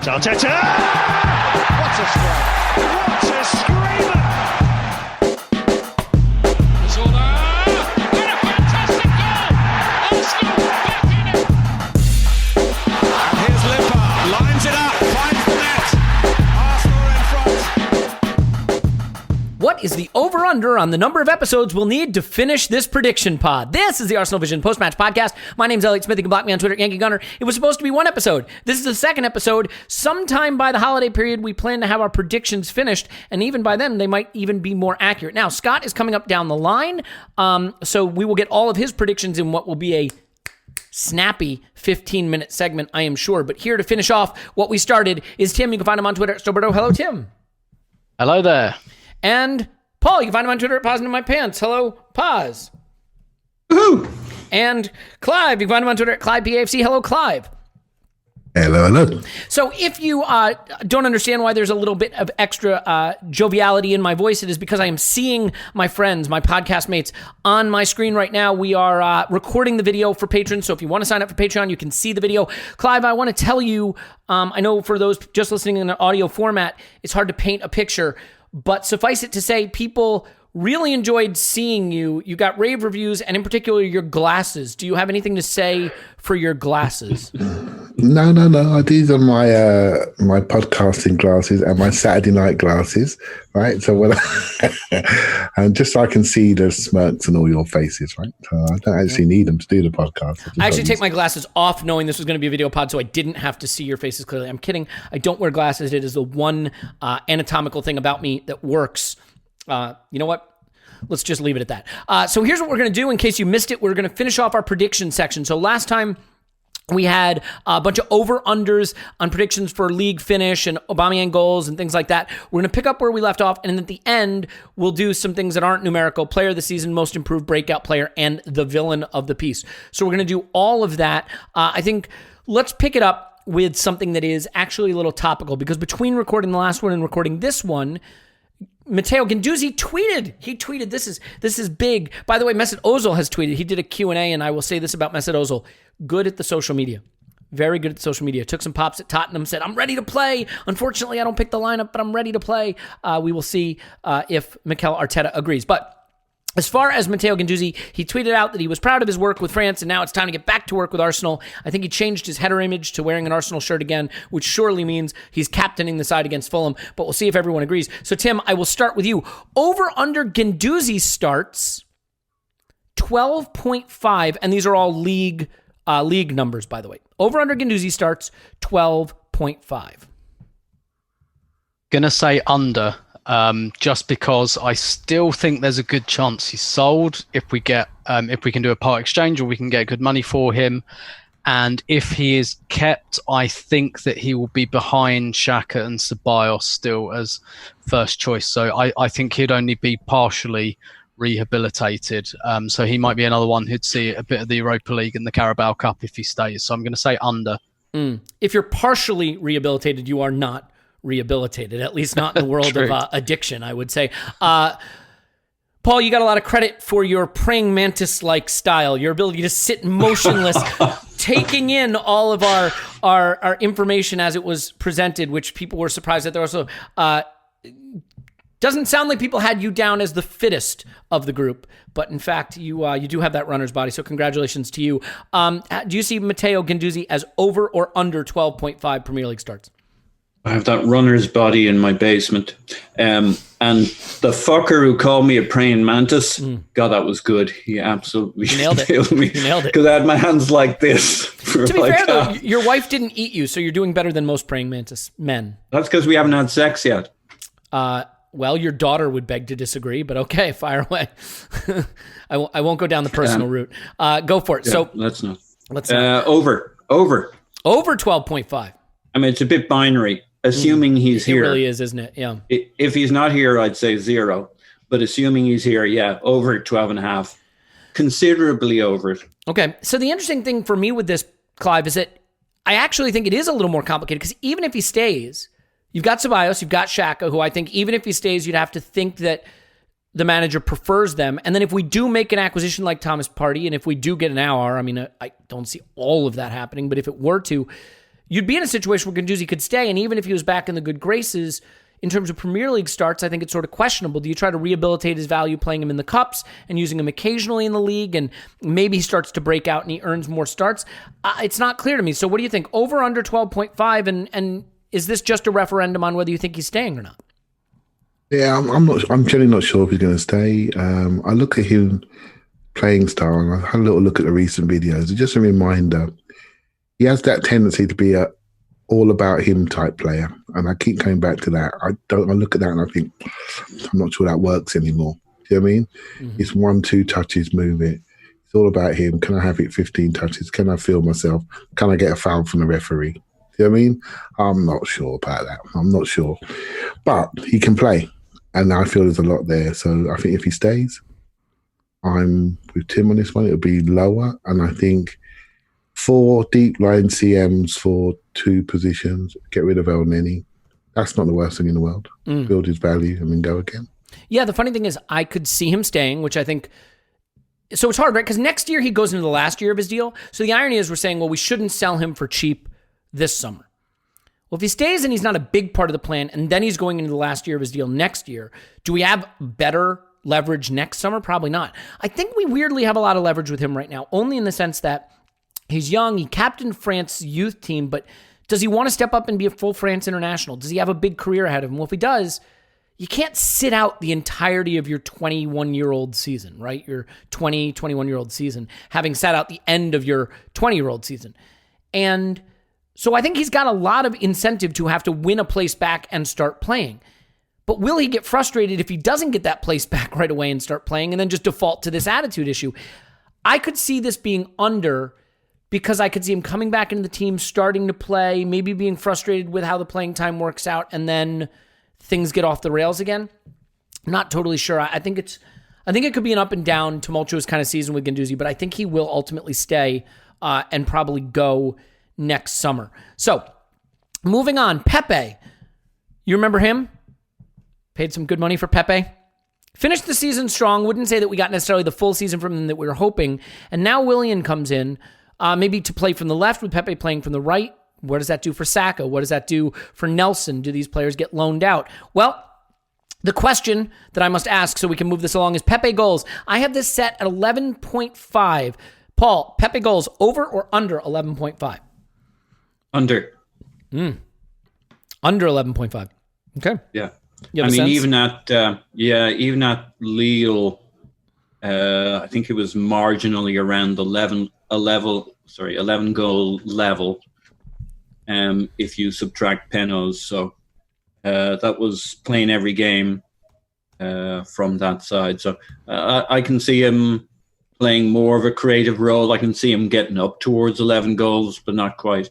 Arteta! What a strike! What a screamer! And a fantastic goal! Arsenal back in it! And here's Limpar, lines it up, finds the net. Arsenal in front. What is the over-under on the number of episodes we'll need to finish this prediction pod? This is the Arsenal Vision post-match podcast. My name's Elliot Smith. You can block me on Twitter, Yankee Gunner. It was supposed to be one episode. This is the second episode. Sometime by the holiday period, we plan to have our predictions finished, and even by then, they might even be more accurate. Now, Scott is coming up down the line, so we will get all of his predictions in what will be a snappy 15-minute segment, I am sure. But here to finish off what we started is Tim. You can find him on Twitter at Stoberto. Hello, Tim. Hello there. And Paul, you can find him on Twitter at Paz in My Pants. Hello, Paz. Woohoo! And Clive, you can find him on Twitter at ClivePAFC. Hello, Clive. Hello, hello. So if you don't understand why there's a little bit of extra joviality in my voice, it is because I am seeing my friends, my podcast mates, on my screen right now. We are recording the video for patrons, so if you want to sign up for Patreon, you can see the video. Clive, I want to tell you, I know for those just listening in an audio format, it's hard to paint a picture, but suffice it to say, people really enjoyed seeing you. You got rave reviews, and in particular, your glasses. Do you have anything to say for your glasses? No. These are my my podcasting glasses and my Saturday night glasses, right? So when and just so I can see the smirks on all your faces, right? So I don't actually need them to do the podcast. I actually take my glasses off knowing this was going to be a video pod, so I didn't have to see your faces clearly. I'm kidding. I don't wear glasses. It is the one anatomical thing about me that works. You know what? Let's just leave it at that. So here's what we're going to do. In case you missed it, we're going to finish off our prediction section. So last time we had a bunch of over-unders on predictions for league finish and Aubameyang goals and things like that. We're going to pick up where we left off, and at the end, we'll do some things that aren't numerical. Player of the season, most improved breakout player, and the villain of the piece. So we're going to do all of that. I think let's pick it up with something that is actually a little topical, because between recording the last one and recording this one, Matteo Guendouzi tweeted. He tweeted, this is big. By the way, Mesut Ozil has tweeted. He did a Q&A, and I will say this about Mesut Ozil. Good at the social media. Very good at the social media. Took some pops at Tottenham, said, I'm ready to play. Unfortunately, I don't pick the lineup, but I'm ready to play. We will see if Mikel Arteta agrees. But as far as Matteo Guendouzi, he tweeted out that he was proud of his work with France, and now it's time to get back to work with Arsenal. I think he changed his header image to wearing an Arsenal shirt again, which surely means he's captaining the side against Fulham, but we'll see if everyone agrees. So, Tim, I will start with you. Over-under Guendouzi starts 12.5, and these are all league numbers, by the way. Over-under Guendouzi starts 12.5. Gonna say under. Just because I still think there's a good chance he's sold if we can do a part exchange, or we can get good money for him. And if he is kept, I think that he will be behind Saka and Ceballos still as first choice. So I think he'd only be partially rehabilitated. So he might be another one who'd see a bit of the Europa League and the Carabao Cup if he stays. So I'm going to say under. If you're partially rehabilitated, you are not rehabilitated, at least not in the world of addiction, I would say. Paul, you got a lot of credit for your praying mantis-like style, your ability to sit motionless, taking in all of our information as it was presented, which people were surprised that there also doesn't sound like people had you down as the fittest of the group, but in fact, you do have that runner's body, so congratulations to you. Do you see Matteo Guendouzi as over or under 12.5 Premier League starts? I have that runner's body in my basement. And the fucker who called me a praying mantis, God, that was good. He absolutely nailed it. killed me. You nailed it. Because I had my hands like this. To be fair, though, your wife didn't eat you, so you're doing better than most praying mantis men. That's because we haven't had sex yet. Well, your daughter would beg to disagree, but okay, fire away. I won't go down the personal route. Go for it. Yeah, so let's not. Over. Over 12.5. I mean, it's a bit binary. Assuming he's here. It really is, isn't it? Yeah. If he's not here, I'd say 0. But assuming he's here, yeah, over 12.5. Considerably over it. Okay. So the interesting thing for me with this, Clive, is that I actually think it is a little more complicated, because even if he stays, you've got Ceballos, you've got Saka, who I think even if he stays, you'd have to think that the manager prefers them. And then if we do make an acquisition like Thomas Partey, and if we do get an hour, I mean, I don't see all of that happening, but if it were to, you'd be in a situation where Guendouzi could stay, and even if he was back in the good graces, in terms of Premier League starts, I think it's sort of questionable. Do you try to rehabilitate his value playing him in the cups and using him occasionally in the league, and maybe he starts to break out and he earns more starts? It's not clear to me. So what do you think? Over under 12.5, and is this just a referendum on whether you think he's staying or not? Yeah, I'm not. I'm generally not sure if he's going to stay. I look at him playing style, and I had a little look at the recent videos. It's just a reminder. He has that tendency to be a all about him type player, and I keep coming back to that. I look at that and I think I'm not sure that works anymore. Do you know what I mean? Mm-hmm. It's 1-2 touches, move it. It's all about him. Can I have it 15 touches? Can I feel myself? Can I get a foul from the referee? Do you know what I mean? I'm not sure about that. I'm not sure, but he can play, and I feel there's a lot there. So I think if he stays, I'm with Tim on this one. It'll be lower, and I think 4 deep line CMs for 2 positions, get rid of El Neni. That's not the worst thing in the world. Build his value and then go again. Yeah, the funny thing is I could see him staying, which I think... So it's hard, right? Because next year he goes into the last year of his deal. So the irony is we're saying, well, we shouldn't sell him for cheap this summer. Well, if he stays and he's not a big part of the plan, and then he's going into the last year of his deal next year, do we have better leverage next summer? Probably not. I think we weirdly have a lot of leverage with him right now, only in the sense that he's young. He captained France's youth team, but does he want to step up and be a full France international? Does he have a big career ahead of him? Well, if he does, you can't sit out the entirety of your 21-year-old season, right? Your 20, 21-year-old season, having sat out the end of your 20-year-old season. And so I think he's got a lot of incentive to have to win a place back and start playing. But will he get frustrated if he doesn't get that place back right away and start playing and then just default to this attitude issue? I could see this being under, because I could see him coming back into the team, starting to play, maybe being frustrated with how the playing time works out, and then things get off the rails again. I'm not totally sure. I think it could be an up and down, tumultuous kind of season with Guendouzi, but I think he will ultimately stay and probably go next summer. So, moving on, Pepe. You remember him? Paid some good money for Pepe. Finished the season strong. Wouldn't say that we got necessarily the full season from him that we were hoping. And now Willian comes in, maybe to play from the left with Pepe playing from the right. What does that do for Saka? What does that do for Nelson? Do these players get loaned out? Well, the question that I must ask so we can move this along is Pepe goals. I have this set at 11.5. Paul, Pepe goals over or under 11.5? Under. Under 11.5. Okay. Yeah. I mean, even at Lille, I think it was marginally around 11 goal level. If you subtract penos, so that was playing every game from that side. So I can see him playing more of a creative role. I can see him getting up towards 11 goals, but not quite.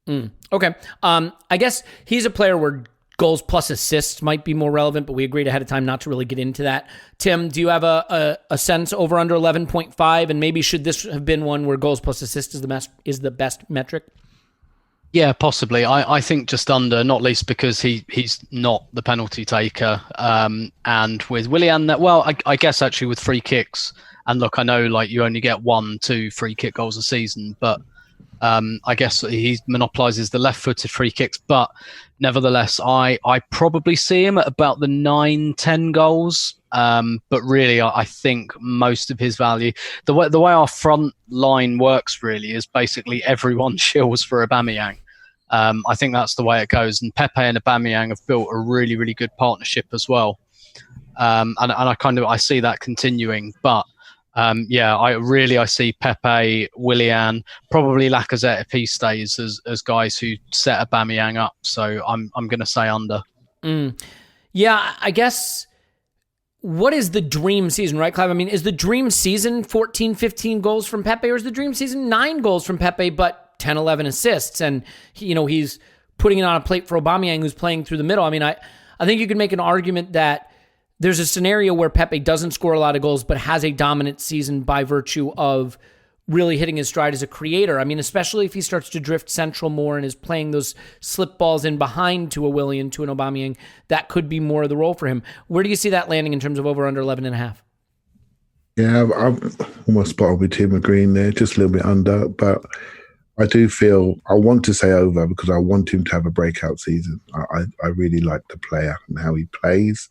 Okay. I guess he's a player where goals plus assists might be more relevant, but we agreed ahead of time not to really get into that. Tim, do you have a sense over under 11.5, and maybe should this have been one where goals plus assists is the best metric? Yeah, possibly. I think just under, not least because he's not the penalty taker. And with Willian, I guess actually with free kicks, and look, I know like you only get 1-2 free kick goals a season, but I guess he monopolizes the left-footed free kicks, but nevertheless, I probably see him at about the 9-10 goals. But really, I think most of his value, the way our front line works really is basically everyone shills for Aubameyang. I think that's the way it goes, and Pepe and Aubameyang have built a really, really good partnership as well. And I see that continuing, but. I see Pepe, Willian, probably Lacazette if he stays as guys who set Aubameyang up. So I'm going to say under. Yeah, I guess what is the dream season, right, Clive? I mean, is the dream season 14, 15 goals from Pepe, or is the dream season 9 goals from Pepe but 10, 11 assists? And he's putting it on a plate for Aubameyang, who's playing through the middle. I mean, I think you could make an argument that there's a scenario where Pepe doesn't score a lot of goals, but has a dominant season by virtue of really hitting his stride as a creator. I mean, especially if he starts to drift central more and is playing those slip balls in behind to a Willian, to an Aubameyang, that could be more of the role for him. Where do you see that landing in terms of over under 11.5? Yeah, I'm almost spot on with Tim agreeing there, just a little bit under, but I do feel, I want to say over because I want him to have a breakout season. I really like the player and how he plays,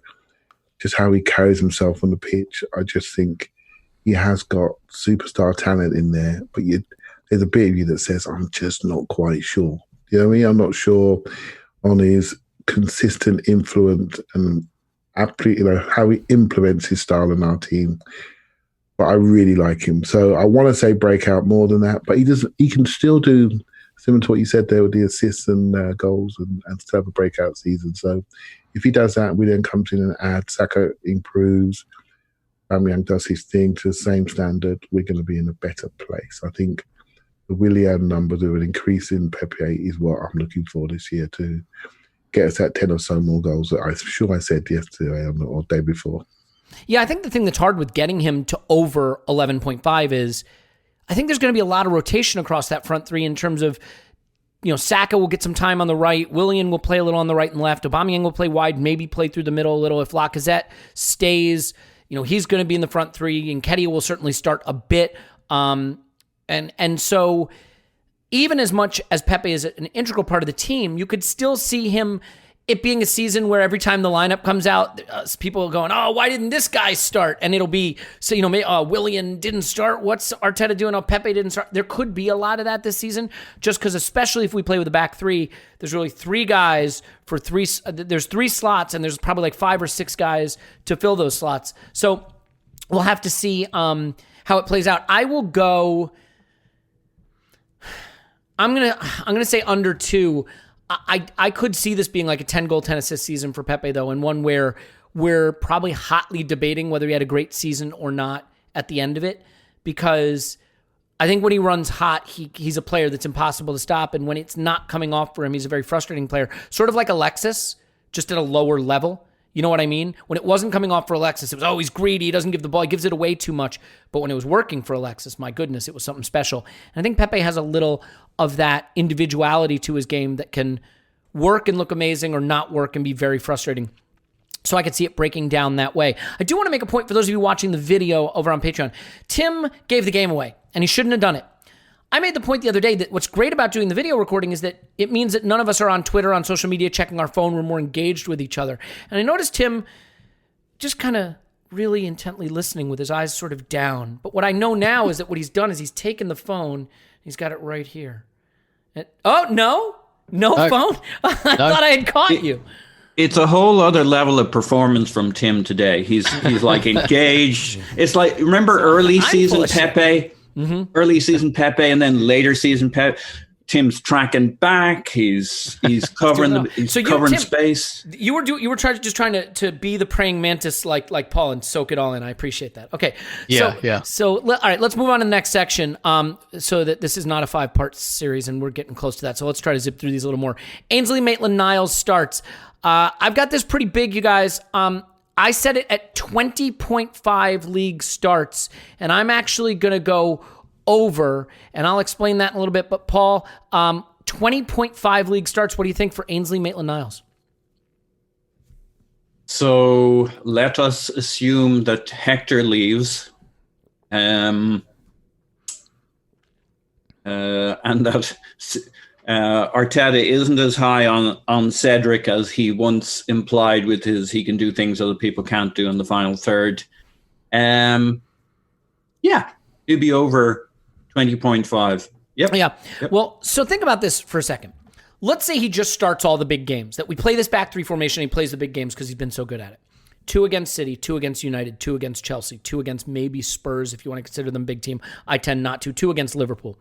just how he carries himself on the pitch. I just think he has got superstar talent in there, but there's a bit of you that says, I'm just not quite sure. You know what I mean? I'm not sure on his consistent influence and how he implements his style in our team. But I really like him. So I want to say breakout more than that, but he can still do similar to what you said there with the assists and goals and still have a breakout season. So if he does that, we then come in and add Saka improves, Aubameyang does his thing to the same standard, we're going to be in a better place. I think the Willian numbers with an increase in Pepe is what I'm looking for this year to get us that 10 or so more goals that I'm sure I said yesterday or day before. Yeah, I think the thing that's hard with getting him to over 11.5 is I think there's going to be a lot of rotation across that front three in terms of, Saka will get some time on the right, Willian will play a little on the right and left, Aubameyang will play wide, maybe play through the middle a little. If Lacazette stays, he's going to be in the front three, and Nketiah will certainly start a bit. And so even as much as Pepe is an integral part of the team, you could still see it being a season where every time the lineup comes out, people are going, oh, why didn't this guy start? And it'll be, Willian didn't start. What's Arteta doing? Oh, Pepe didn't start. There could be a lot of that this season, just because especially if we play with a back three, there's really three guys for three. There's three slots, and there's probably like 5 or 6 guys to fill those slots. So we'll have to see how it plays out. I will go. I'm gonna say under 2. I could see this being like a 10-goal, 10-assist season for Pepe, though, and one where we're probably hotly debating whether he had a great season or not at the end of it, because I think when he runs hot, he's a player that's impossible to stop, and when it's not coming off for him, he's a very frustrating player, sort of like Alexis, just at a lower level. You know what I mean? When it wasn't coming off for Alexis, it was, he's greedy, he doesn't give the ball, he gives it away too much. But when it was working for Alexis, my goodness, it was something special. And I think Pepe has a little of that individuality to his game that can work and look amazing or not work and be very frustrating. So I could see it breaking down that way. I do want to make a point for those of you watching the video over on Patreon. Tim gave the game away, and he shouldn't have done it. I made the point the other day that what's great about doing the video recording is that it means that none of us are on Twitter, on social media, checking our phone. We're more engaged with each other. And I noticed Tim just kind of really intently listening with his eyes sort of down. But what I know now is that what he's done is he's taken the phone, he's got it right here. And, no phone? I thought I had caught you. It's a whole other level of performance from Tim today. He's like engaged. It's like, remember early season Pepe? Mm-hmm. Early season Pepe, and then later season Pepe. Tim's tracking back. He's covering Tim, space. You were trying to be the praying mantis like Paul and soak it all in. I appreciate that. Okay. Yeah. So all right, let's move on to the next section. So that this is not a 5-part series, and we're getting close to that. So let's try to zip through these a little more. Ainsley Maitland-Niles starts. I've got this pretty big, you guys. I set it at 20.5 league starts, and I'm actually going to go over, and I'll explain that in a little bit. But Paul, 20.5 league starts, what do you think for Ainsley Maitland-Niles? So let us assume that Hector leaves, and that Arteta isn't as high on Cedric as he once implied with his he can do things other people can't do in the final third. He'd be over 20.5. Yep. Yeah. Yep. Well, so think about this for a second. Let's say he just starts all the big games, that we play this back three formation and he plays the big games because he's been so good at it. 2 against City, 2 against United, 2 against Chelsea, 2 against maybe Spurs if you want to consider them big team. I tend not to. 2 against Liverpool.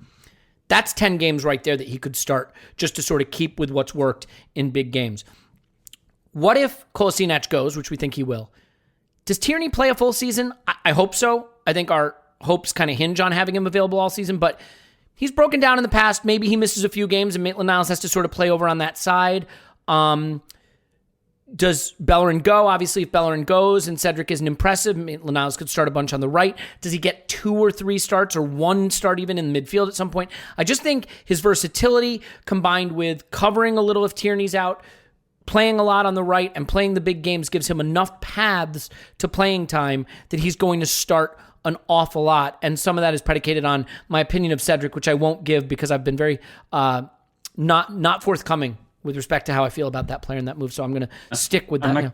That's 10 games right there that he could start just to sort of keep with what's worked in big games. What if Kolasinac goes, which we think he will? Does Tierney play a full season? I hope so. I think our hopes kind of hinge on having him available all season, but he's broken down in the past. Maybe he misses a few games and Maitland-Niles has to sort of play over on that side. Does Bellerin go? Obviously, if Bellerin goes and Cedric isn't impressive, Maitland-Niles could start a bunch on the right. Does he get 2 or 3 starts or 1 start even in the midfield at some point? I just think his versatility combined with covering a little if Tierney's out, playing a lot on the right and playing the big games gives him enough paths to playing time that he's going to start an awful lot. And some of that is predicated on my opinion of Cedric, which I won't give because I've been very not forthcoming with respect to how I feel about that player and that move. So I'm going to stick with that.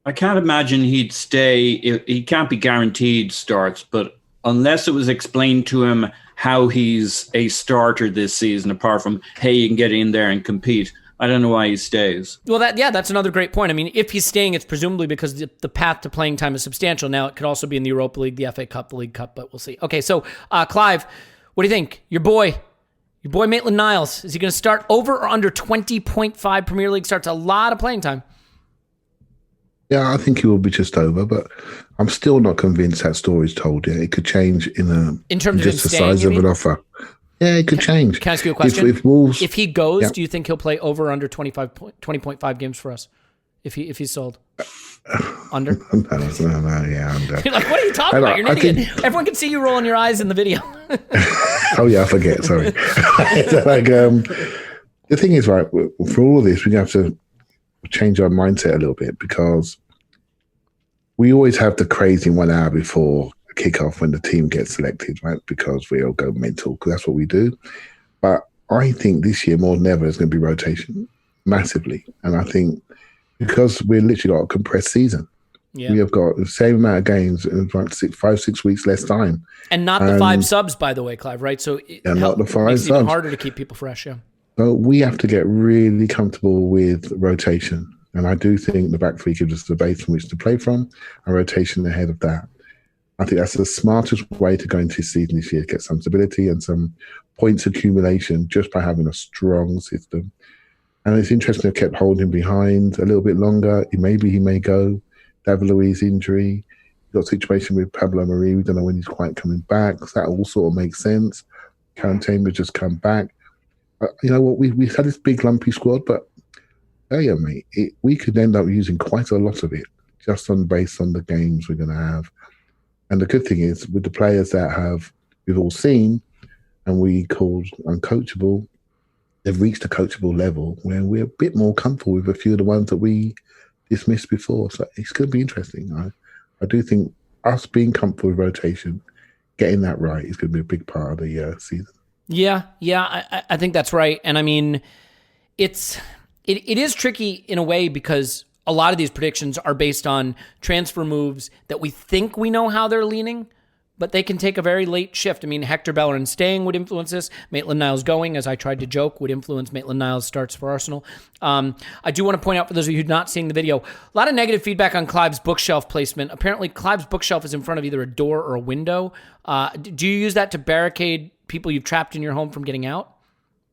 I can't imagine he'd stay. He can't be guaranteed starts, but unless it was explained to him how he's a starter this season, apart from, hey, you can get in there and compete, I don't know why he stays. Well, that's another great point. I mean, if he's staying, it's presumably because the path to playing time is substantial. Now, it could also be in the Europa League, the FA Cup, the League Cup, but we'll see. Okay, so Clive, what do you think? Your boy Maitland-Niles, is he going to start over or under 20.5 Premier League starts? A lot of playing time. Yeah, I think he will be just over, but I'm still not convinced that story's told yet. It could change in terms of just the size of an offer. Yeah, it could change. Can I ask you a question? If Wolves, if he goes, do you think he'll play over or under 20.5 games for us? If he's sold? Under? No, yeah, under. You're like, what are you talking about? You're an idiot. Everyone can see you rolling your eyes in the video. Oh, yeah, I forget. Sorry. The thing is, right, for all of this, we have to change our mindset a little bit, because we always have the crazy 1 hour before kickoff when the team gets selected, right? Because we all go mental, because that's what we do. But I think this year more than ever is going to be rotation massively, and I think because we're literally got a compressed season, we have got the same amount of games in like 5-6 weeks less time, and not the 5 subs, by the way, Clive. Right? So not the 5 makes subs. it even harder to keep people fresh. Yeah. So we have to get really comfortable with rotation. And I do think the back three gives us the base from which to play from, and rotation ahead of that. I think that's the smartest way to go into this season this year, to get some stability and some points accumulation just by having a strong system. And it's interesting to kept holding behind a little bit longer. Maybe he may go. David Luiz injury. You've got a situation with Pablo Mari. We don't know when he's quite coming back. So that all sort of makes sense. Karen Chambers just come back. You know what? We had this big lumpy squad, but yeah, mate, we could end up using quite a lot of it just based on the games we're going to have. And the good thing is, with the players that we've all seen and we called uncoachable, they've reached a coachable level where we're a bit more comfortable with a few of the ones that we dismissed before. So it's going to be interesting. I do think us being comfortable with rotation, getting that right, is going to be a big part of the season. Yeah, I think that's right. And I mean, it is tricky in a way, because a lot of these predictions are based on transfer moves that we think we know how they're leaning, but they can take a very late shift. I mean, Hector Bellerin staying would influence this. Maitland-Niles going, as I tried to joke, would influence Maitland-Niles starts for Arsenal. I do want to point out, for those of you who are not seeing the video, a lot of negative feedback on Clive's bookshelf placement. Apparently, Clive's bookshelf is in front of either a door or a window. Do you use that to barricade people you've trapped in your home from getting out?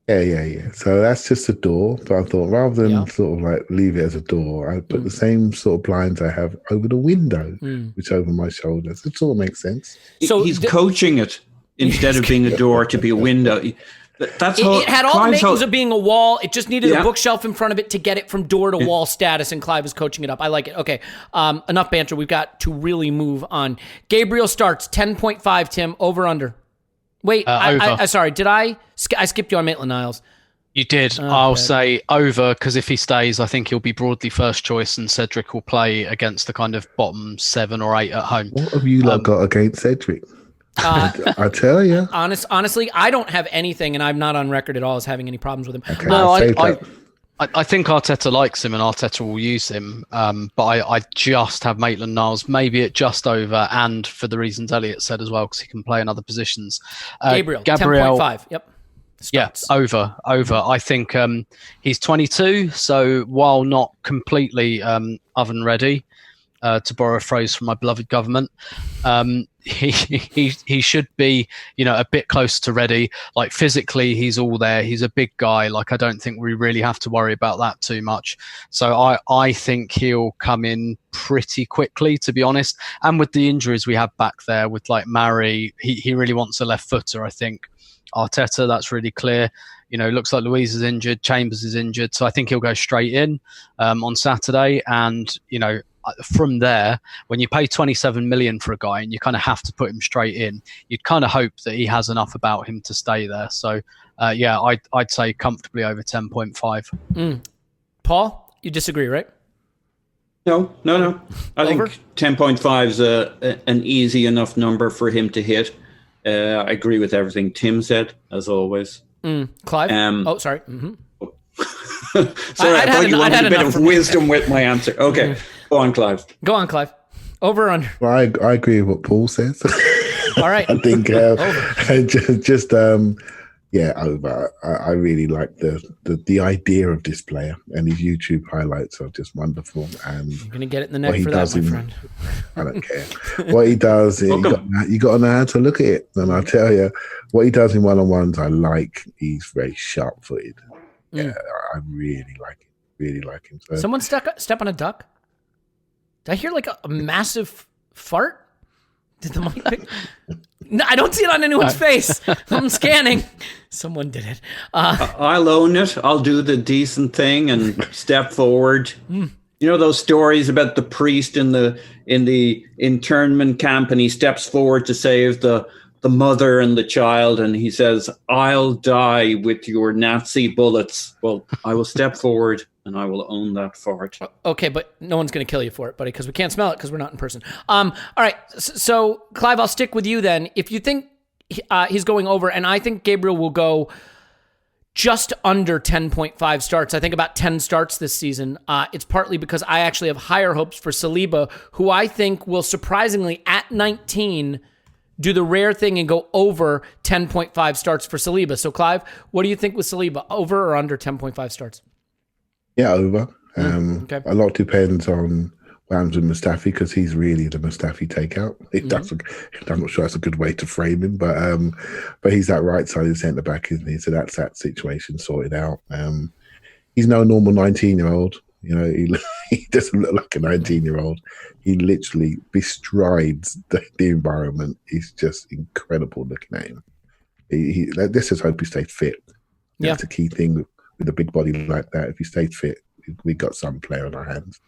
Yeah. So that's just a door. But I thought, rather than sort of like leave it as a door, I put the same sort of blinds I have over the window, which over my shoulders. It sort of makes sense. So he's coaching it instead of being a door to be a window. That's it had all the makings of being a wall. It just needed a bookshelf in front of it to get it from door to wall status, and Clive is coaching it up. I like it. Okay, enough banter. We've got to really move on. Gabriel starts 10.5. Tim, over under. Wait, I sorry. Did I skipped you on Maitland-Niles? You did. I'll say over, because if he stays, I think he'll be broadly first choice, and Cedric will play against the kind of bottom 7 or 8 at home. What have you lot got against Cedric? I tell you. Honestly, I don't have anything, and I'm not on record at all as having any problems with him. Okay, no, I think Arteta likes him, and Arteta will use him. But I just have Maitland-Niles maybe at just over, and for the reasons Elliot said as well, because he can play in other positions. Gabriel 10.5. Yep. Starts. Yeah, over. I think he's 22, so while not completely oven ready, to borrow a phrase from my beloved government, he should be, a bit close to ready. Like, physically, he's all there. He's a big guy. Like, I don't think we really have to worry about that too much. So I think he'll come in pretty quickly, to be honest. And with the injuries we have back there, with like Mari, he really wants a left footer, I think. Arteta, that's really clear. Looks like Luiz is injured, Chambers is injured, so I think he'll go straight in on Saturday. And from there, when you pay 27 million for a guy and you kind of have to put him straight in, you'd kind of hope that he has enough about him to stay there. So I'd say comfortably over 10.5. Paul, you disagree, right? No. I Over? think 10.5 is an easy enough number for him to hit. I agree with everything Tim said, as always. Clive? Sorry. Sorry, I thought you wanted a bit of wisdom with my answer. Okay, go on, Clive. Go on, Clive. Over or under? Well, I agree with what Paul says. All right. I think over. I really like the idea of this player, and his YouTube highlights are just wonderful. And you're gonna get it in the neck for that, my friend. I don't care what he does. You got to know how to look at it, and I tell you, what he does in one-on-ones, I like. He's very sharp-footed. Yeah, I really like him. Really like him. So. Someone step on a duck. Did I hear like a massive fart? Did the mic pick? No, I don't see it on anyone's face. I'm scanning. Someone did it. I'll own it. I'll do the decent thing and step forward. You know those stories about the priest in the internment camp, and he steps forward to save the mother and the child, and he says, "I'll die with your Nazi bullets." Well, I will step forward and I will own that fart. Okay, but no one's going to kill you for it, buddy, because we can't smell it because we're not in person. All right, so Clive, I'll stick with you then. If you think he's going over, and I think Gabriel will go just under 10.5 starts. I think about 10 starts this season. It's partly because I actually have higher hopes for Saliba, who I think will surprisingly, at 19, do the rare thing and go over 10.5 starts for Saliba. So, Clive, what do you think with Saliba? Over or under 10.5 starts? Yeah, over. Okay. A lot depends on what happens with Mustafi, because he's really the Mustafi takeout. I'm not sure that's a good way to frame him, but he's that right-sided centre-back, isn't he? So that's that situation sorted out. He's no normal 19-year-old. You know, he doesn't look like a 19-year-old. He literally bestrides the environment. He's just incredible looking at him. Let's just hope he stays fit. Yeah. That's the key thing with a big body like that. If he stays fit, we got some player on our hands.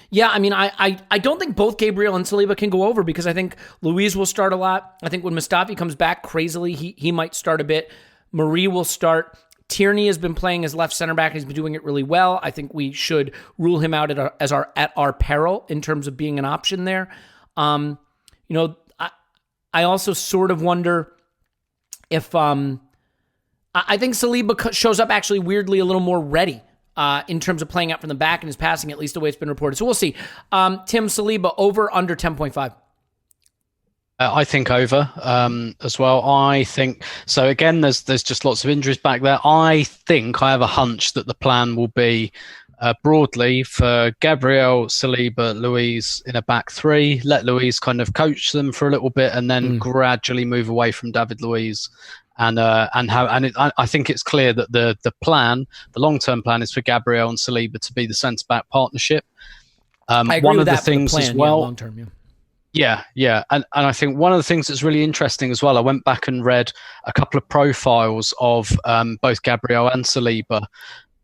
Yeah, I mean, I don't think both Gabriel and Saliba can go over, because I think Luiz will start a lot. I think when Mustafi comes back crazily, he might start a bit. Marie will start. Tierney has been playing as left center back, and he's been doing it really well. I think we should rule him out at our peril in terms of being an option there. I also sort of wonder if I think Saliba shows up actually weirdly a little more ready in terms of playing out from the back and his passing, at least the way it's been reported. So we'll see. Tim, Saliba, over, under 10.5? I think over as well. I think so. Again, there's just lots of injuries back there. I have a hunch that the plan will be broadly for Gabriel, Saliba, Luiz in a back three. Let Luiz kind of coach them for a little bit, and then gradually move away from David Luiz. I think it's clear that the long-term plan is for Gabriel and Saliba to be the centre-back partnership. I agree one with of that the things plan, as well. Long-term, yeah. Yeah. And I think one of the things that's really interesting as well, I went back and read a couple of profiles of both Gabriel and Saliba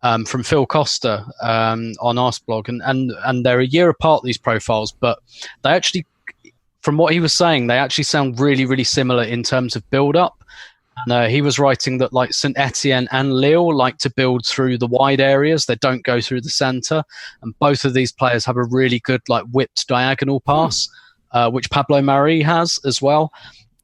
from Phil Costa on Arsblog. And they're a year apart, these profiles, but they actually, from what he was saying, they actually sound really, really similar in terms of build-up. And he was writing that like St Etienne and Lille like to build through the wide areas. They don't go through the centre. And both of these players have a really good like whipped diagonal pass, which Pablo Mari has as well.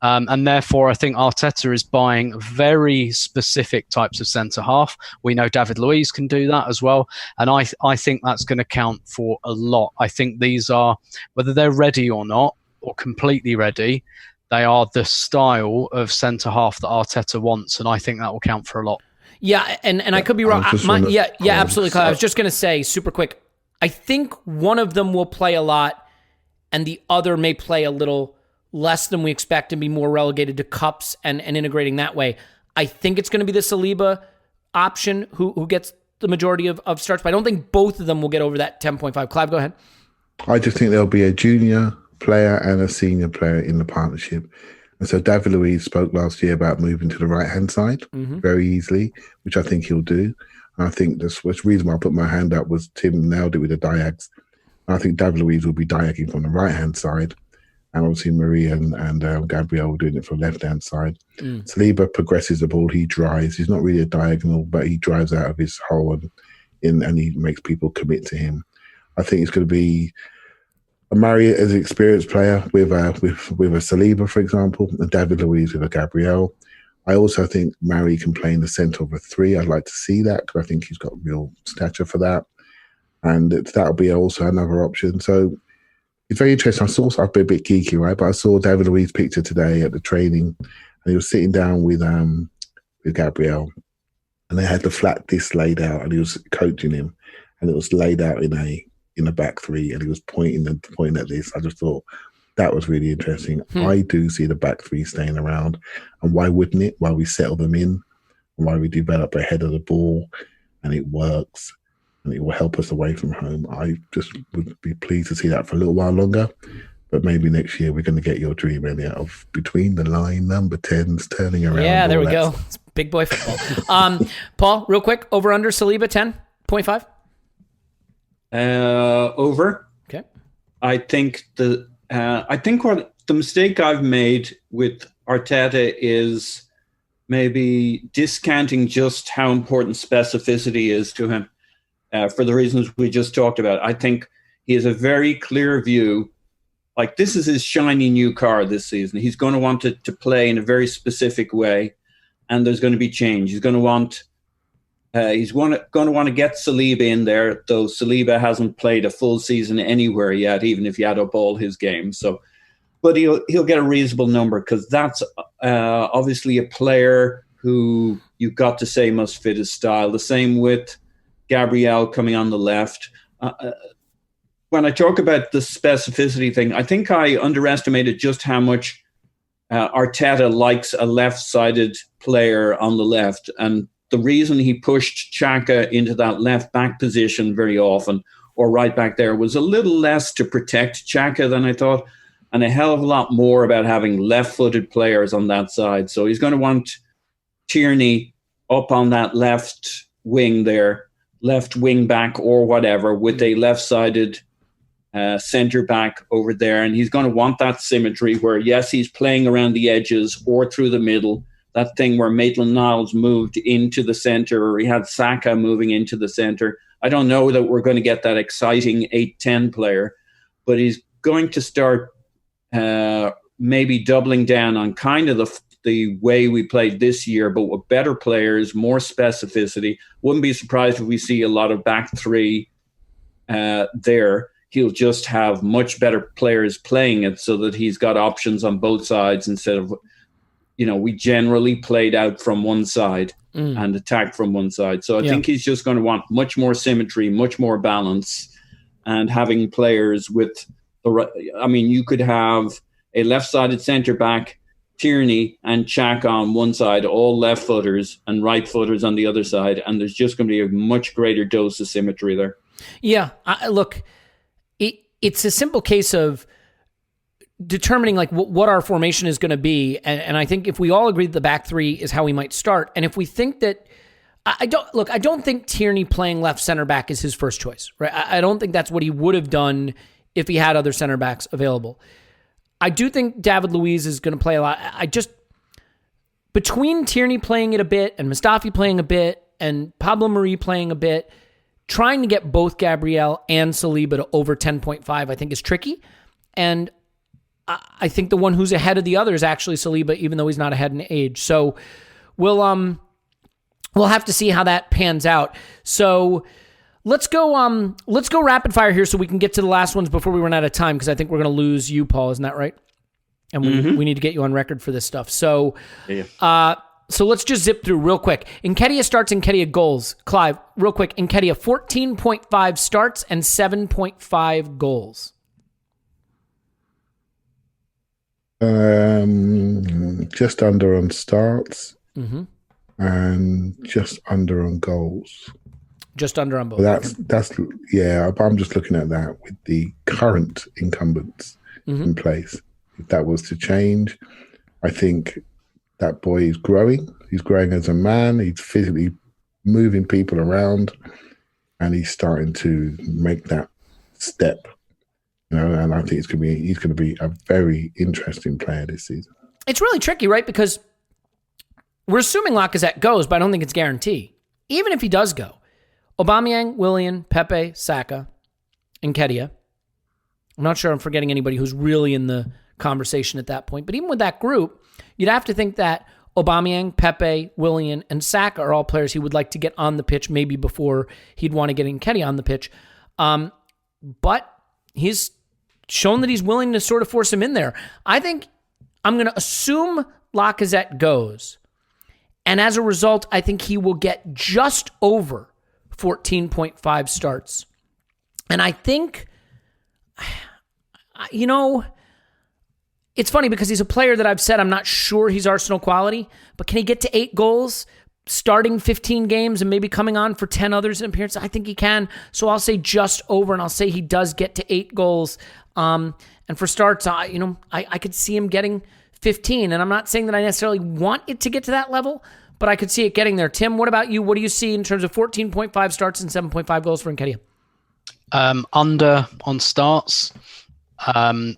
And therefore, I think Arteta is buying very specific types of centre-half. We know David Luiz can do that as well. And I think that's going to count for a lot. I think these are, whether they're ready or not, or completely ready, they are the style of centre-half that Arteta wants, and I think that will count for a lot. Yeah, and I could be wrong. Absolutely, Clive. I was just going to say, super quick, I think one of them will play a lot, and the other may play a little less than we expect and be more relegated to cups and integrating that way. I think it's going to be the Saliba option who gets the majority of starts, but I don't think both of them will get over that 10.5. Clive, go ahead. I just think there'll be a junior player and a senior player in the partnership. And so David Luiz spoke last year about moving to the right-hand side very easily, which I think he'll do. And I think the reason why I put my hand up was Tim nailed it with the diags. And I think David Luiz will be diagging from the right-hand side, and obviously Marie and Gabriel doing it from the left-hand side. Saliba progresses the ball. He drives. He's not really a diagonal, but he drives out of his hole and he makes people commit to him. I think it's going to be Mari as an experienced player with a Saliba, for example, and David Luiz with a Gabriel. I also think Mari can play in the centre of a 3. I'd like to see that because I think he's got real stature for that. And that'll be also another option. So it's very interesting. I've been a bit geeky, right? But I saw David Luiz's picture today at the training, and he was sitting down with Gabriel, and they had the flat disc laid out, and he was coaching him, and it was laid out in a back 3, and he was pointing at this. I just thought that was really interesting. I do see the back 3 staying around, and why wouldn't it? Why we settle them in, and why we develop ahead of the ball, and it works, and it will help us away from home. I just would be pleased to see that for a little while longer. But maybe next year we're going to get your dream, Elliot, of between the line number 10s turning around. Yeah, there we go. It's big boy football. Paul, real quick, over under Saliba 10.5? Over. Okay. I think what the mistake I've made with Arteta is maybe discounting just how important specificity is to him for the reasons we just talked about. I think he has a very clear view. Like, this is his shiny new car this season. He's going to want it to play in a very specific way, and there's going to be change. He's going to want to get Saliba in there, though Saliba hasn't played a full season anywhere yet, even if you add up all his games. So, but he'll get a reasonable number because that's obviously a player who you've got to say must fit his style. The same with Gabriel coming on the left. When I talk about the specificity thing, I think I underestimated just how much Arteta likes a left-sided player on the left. And the reason he pushed Saka into that left back position very often, or right back there, was a little less to protect Saka than I thought, and a hell of a lot more about having left-footed players on that side. So he's going to want Tierney up on that left wing there, left wing back or whatever, with a left-sided centre back over there. And he's going to want that symmetry where, yes, he's playing around the edges or through the middle. That thing where Maitland-Niles moved into the centre, or he had Saka moving into the centre. I don't know that we're going to get that exciting 8-10 player, but he's going to start maybe doubling down on kind of the way we played this year, but with better players, more specificity. Wouldn't be surprised if we see a lot of back 3 there. He'll just have much better players playing it so that he's got options on both sides instead of, we generally played out from one side and attacked from one side. So I think he's just going to want much more symmetry, much more balance, and having players with you could have a left-sided centre-back, Tierney and Chaka on one side, all left-footers, and right-footers on the other side, and there's just going to be a much greater dose of symmetry there. Yeah, look, it's a simple case of determining like what our formation is going to be, and I think if we all agree that the back 3 is how we might start, and if we think that I don't think Tierney playing left center back is his first choice, right? I don't think that's what he would have done if he had other center backs available. I do think David Luiz is going to play a lot. Between Tierney playing it a bit and Mustafi playing a bit and Pablo Mari playing a bit, trying to get both Gabriel and Saliba to over 10.5, I think is tricky. And I think the one who's ahead of the other is actually Saliba, even though he's not ahead in age. So we'll have to see how that pans out. So let's go rapid fire here so we can get to the last ones before we run out of time, because I think we're going to lose you, Paul. Isn't that right? And we need to get you on record for this stuff. So, so let's just zip through real quick. Nketiah starts, Nketiah goals. Clive, real quick. Nketiah 14.5 starts and 7.5 goals. Just under on starts and just under on goals. Just under on both. That's I'm just looking at that with the current incumbents in place. If that was to change, I think that boy is growing. He's growing as a man. He's physically moving people around, and he's starting to make that step. And I think he's going to be a very interesting player this season. It's really tricky, right? Because we're assuming Lacazette goes, but I don't think it's guaranteed. Even if he does go, Aubameyang, Willian, Pepe, Saka, Nketiah. I'm not sure I'm forgetting anybody who's really in the conversation at that point. But even with that group, you'd have to think that Aubameyang, Pepe, Willian, and Saka are all players he would like to get on the pitch maybe before he'd want to get Nketiah on the pitch. But he's shown that he's willing to sort of force him in there. I think I'm going to assume Lacazette goes. And as a result, I think he will get just over 14.5 starts. And I think, it's funny because he's a player that I've said I'm not sure he's Arsenal quality, but can he get to 8 goals, starting 15 games and maybe coming on for 10 others in appearances? I think he can. So I'll say just over, and I'll say he does get to 8 goals. And for starts, I could see him getting 15. And I'm not saying that I necessarily want it to get to that level, but I could see it getting there. Tim, what about you? What do you see in terms of 14.5 starts and 7.5 goals for Nketiah? Under on starts. I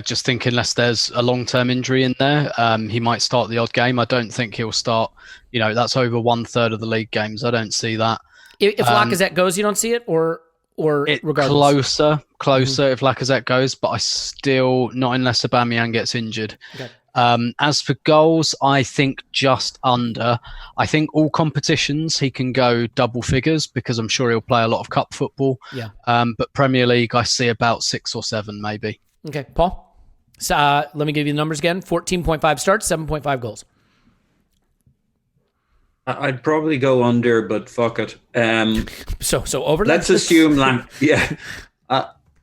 just think unless there's a long-term injury in there, he might start the odd game. I don't think he'll start, that's over 1/3 of the league games. I don't see that. If Lacazette goes, you don't see it, or regardless? Closer if Lacazette goes, but I still, not unless Aubameyang gets injured. Okay. As for goals, I think just under. I think all competitions he can go double figures because I'm sure he'll play a lot of cup football. Yeah. But Premier League, I see about 6 or 7 maybe. Okay, Paul. So, let me give you the numbers again. 14.5 starts, 7.5 goals. I'd probably go under, but fuck it. So over. Let's assume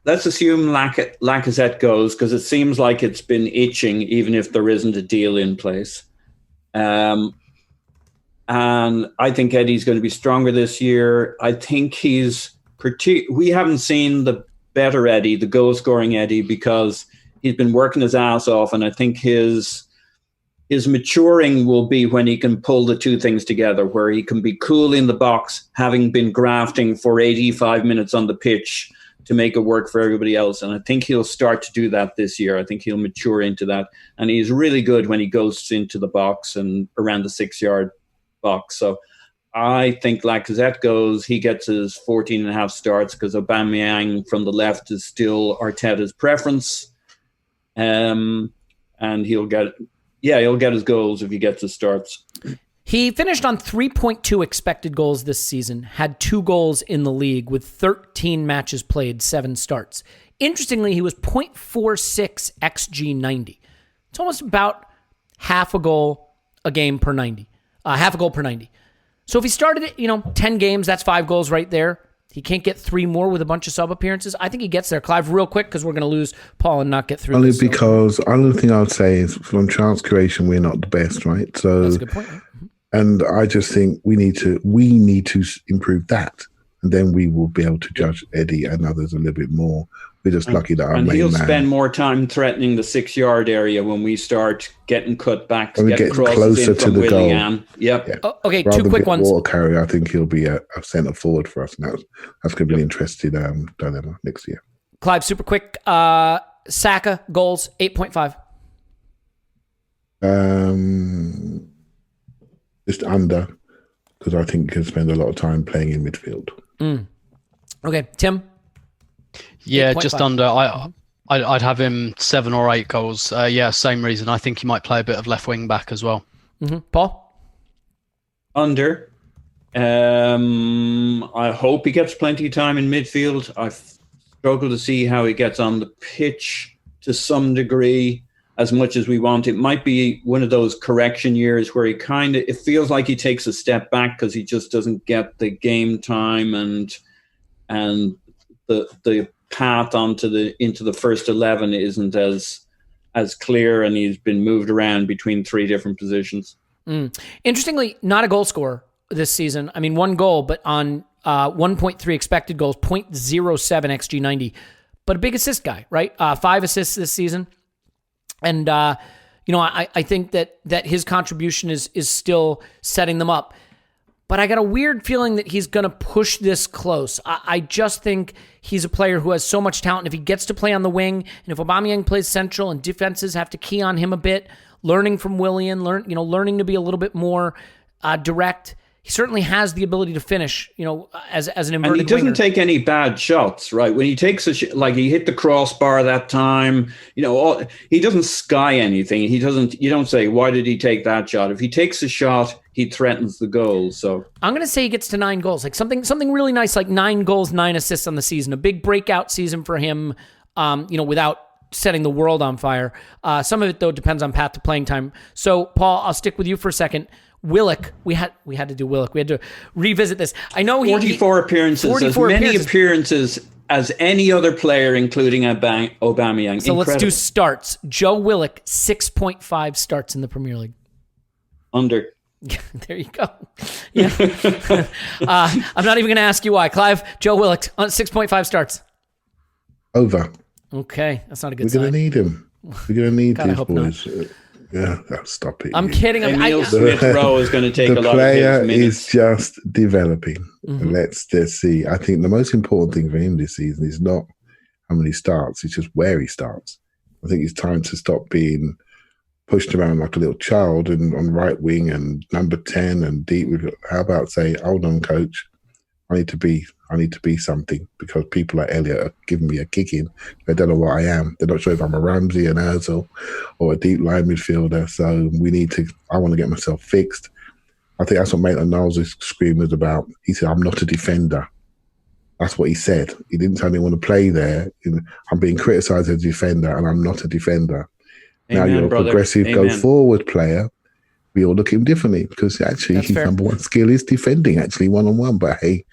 Let's assume Lacazette goes because it seems like it's been itching, even if there isn't a deal in place. And I think Eddie's going to be stronger this year. I think we haven't seen the better Eddie, the goal-scoring Eddie, because he's been working his ass off, and I think his maturing will be when he can pull the two things together, where he can be cool in the box, having been grafting for 85 minutes on the pitch to make it work for everybody else. And I think he'll start to do that this year. I think he'll mature into that. And he's really good when he goes into the box and around the 6-yard box. So I think Lacazette goes, he gets his 14.5 starts because Aubameyang from the left is still Arteta's preference. And he'll get his goals if he gets his starts. He finished on 3.2 expected goals this season, had 2 goals in the league with 13 matches played, 7 starts. Interestingly, he was 0.46 XG90. It's almost about half a goal a game per 90. Half a goal per 90. So if he started it, 10 games, that's 5 goals right there. He can't get 3 more with a bunch of sub appearances. I think he gets there. Clive, real quick, because we're going to lose Paul and not get through. Only because only thing I would say is from chance creation, we're not the best, right? So that's a good point. Mm-hmm. And I just think we need to improve that, and then we will be able to judge Eddie and others a little bit more. We're just lucky that our main man. And he'll spend more time threatening the 6-yard area when we start getting cut back, when we get closer to the goal. Yep. Yeah. Oh, okay, Rather 2 quick ones. Water carrier, I think he'll be a centre forward for us, and that's going to be an interesting dilemma next year. Clive, super quick. Saka goals 8.5. Just under, because I think he can spend a lot of time playing in midfield. Okay, Tim? Yeah, 8.5. just under. I'd have him 7 or 8 goals. Same reason. I think he might play a bit of left wing back as well. Mm-hmm. Paul? Under. I hope he gets plenty of time in midfield. I struggle to see how he gets on the pitch to some degree as much as we want. It might be one of those correction years where it feels like he takes a step back because he just doesn't get the game time and the path into the first 11 isn't as clear, and he's been moved around between 3 different positions. Interestingly, not a goal scorer this season. I mean, 1 goal, but on 1.3 expected goals, 0.07 XG90, but a big assist guy, right? 5 assists this season. And, I think that his contribution is still setting them up. But I got a weird feeling that he's going to push this close. I just think he's a player who has so much talent. If he gets to play on the wing, and if Aubameyang plays central and defenses have to key on him a bit, learning from Willian, learning to be a little bit more direct, he certainly has the ability to finish, as an inverted And he doesn't winger. take any bad shots, right? When he takes like he hit the crossbar that time, he doesn't sky anything. You don't say, why did he take that shot? If he takes a shot, he threatens the goal. So I'm going to say he gets to 9 goals, like something really nice, like 9 goals, 9 assists on the season, a big breakout season for him, without setting the world on fire. Some of it though depends on path to playing time. So Paul, I'll stick with you for a second. Willock, we had to do Willock. We had to revisit this. I know 44 appearances, 44 as many appearances as any other player, including Aubameyang. So let's do starts. Joe Willock, 6.5 starts in the Premier League. Under. There you go. Yeah. I'm not even going to ask you why. Clive, Joe Willock, 6.5 starts. Over. Okay, that's not a good We're sign. going to need him. We're going to need God, I these hope boys. Yeah, stop it. I'm kidding. Emil Smith-Rowe is going to take a lot of his player minutes. is just developing. Let's see. I think the most important thing for him this season is not how many starts, it's just where he starts. I think it's time to stop being pushed around like a little child and on right wing and number 10 and deep. How about say, hold on, coach, I need to be something, because people like Elliot are giving me a kicking. They don't know what I am. They're not sure if I'm a Ramsey, an Ozil, or a deep line midfielder. So I want to get myself fixed. I think that's what Maitland-Niles' scream was about. He said, I'm not a defender. That's what he said. He didn't tell me I want to play there. I'm being criticised as a defender, and I'm not a defender. Amen, now you're a brother. progressive, Amen. go-forward player. We all look at him differently, because actually That's his fair. number one skill is defending, actually, one-on-one. But hey,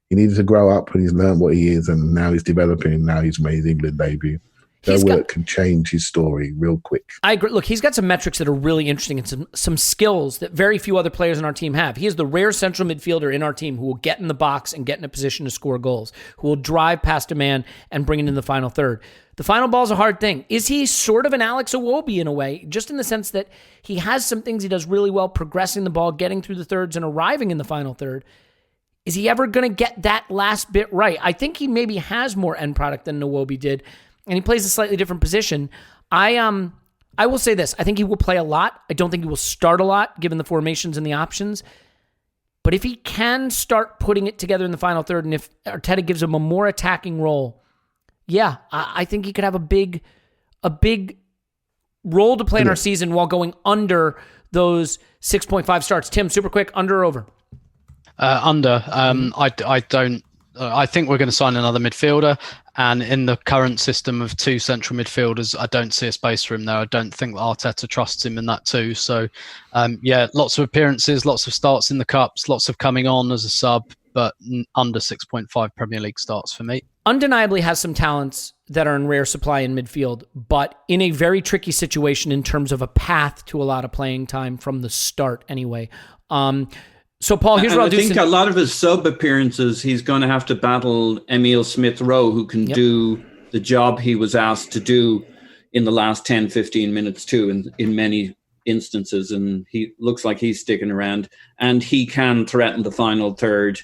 he needed to grow up, and he's learned what he is, and now he's developing. Now he's made his England debut. Joe Willock can change his story real quick. I agree. Look, he's got some metrics that are really interesting and some skills that very few other players in our team have. He is the rare central midfielder in our team who will get in the box and get in a position to score goals, who will drive past a man and bring it in the final third. The final ball is a hard thing. Is he sort of an Alex Iwobi in a way, just in the sense that he has some things he does really well, progressing the ball, getting through the thirds, and arriving in the final third? Is he ever going to get that last bit right? I think he maybe has more end product than Iwobi did, and he plays a slightly different position. I will say this. I think he will play a lot. I don't think he will start a lot, given the formations and the options. But if he can start putting it together in the final third, and if Arteta gives him a more attacking role, yeah, I think he could have a big role to play in our season while going under those 6.5 starts. Tim, super quick, under or over? Under. I think we're going to sign another midfielder, and in the current system of 2 central midfielders, I don't see a space for him there. I don't think that Arteta trusts him in that too. So, lots of appearances, lots of starts in the Cups, lots of coming on as a sub, but under 6.5 Premier League starts for me. Undeniably has some talents that are in rare supply in midfield, but in a very tricky situation in terms of a path to a lot of playing time from the start anyway. So, Paul, here's what I'll do. I think a lot of his sub appearances, he's going to have to battle Emil Smith-Rowe, who can do the job he was asked to do in the last 10, 15 minutes too, in many instances. And he looks like he's sticking around, and he can threaten the final third.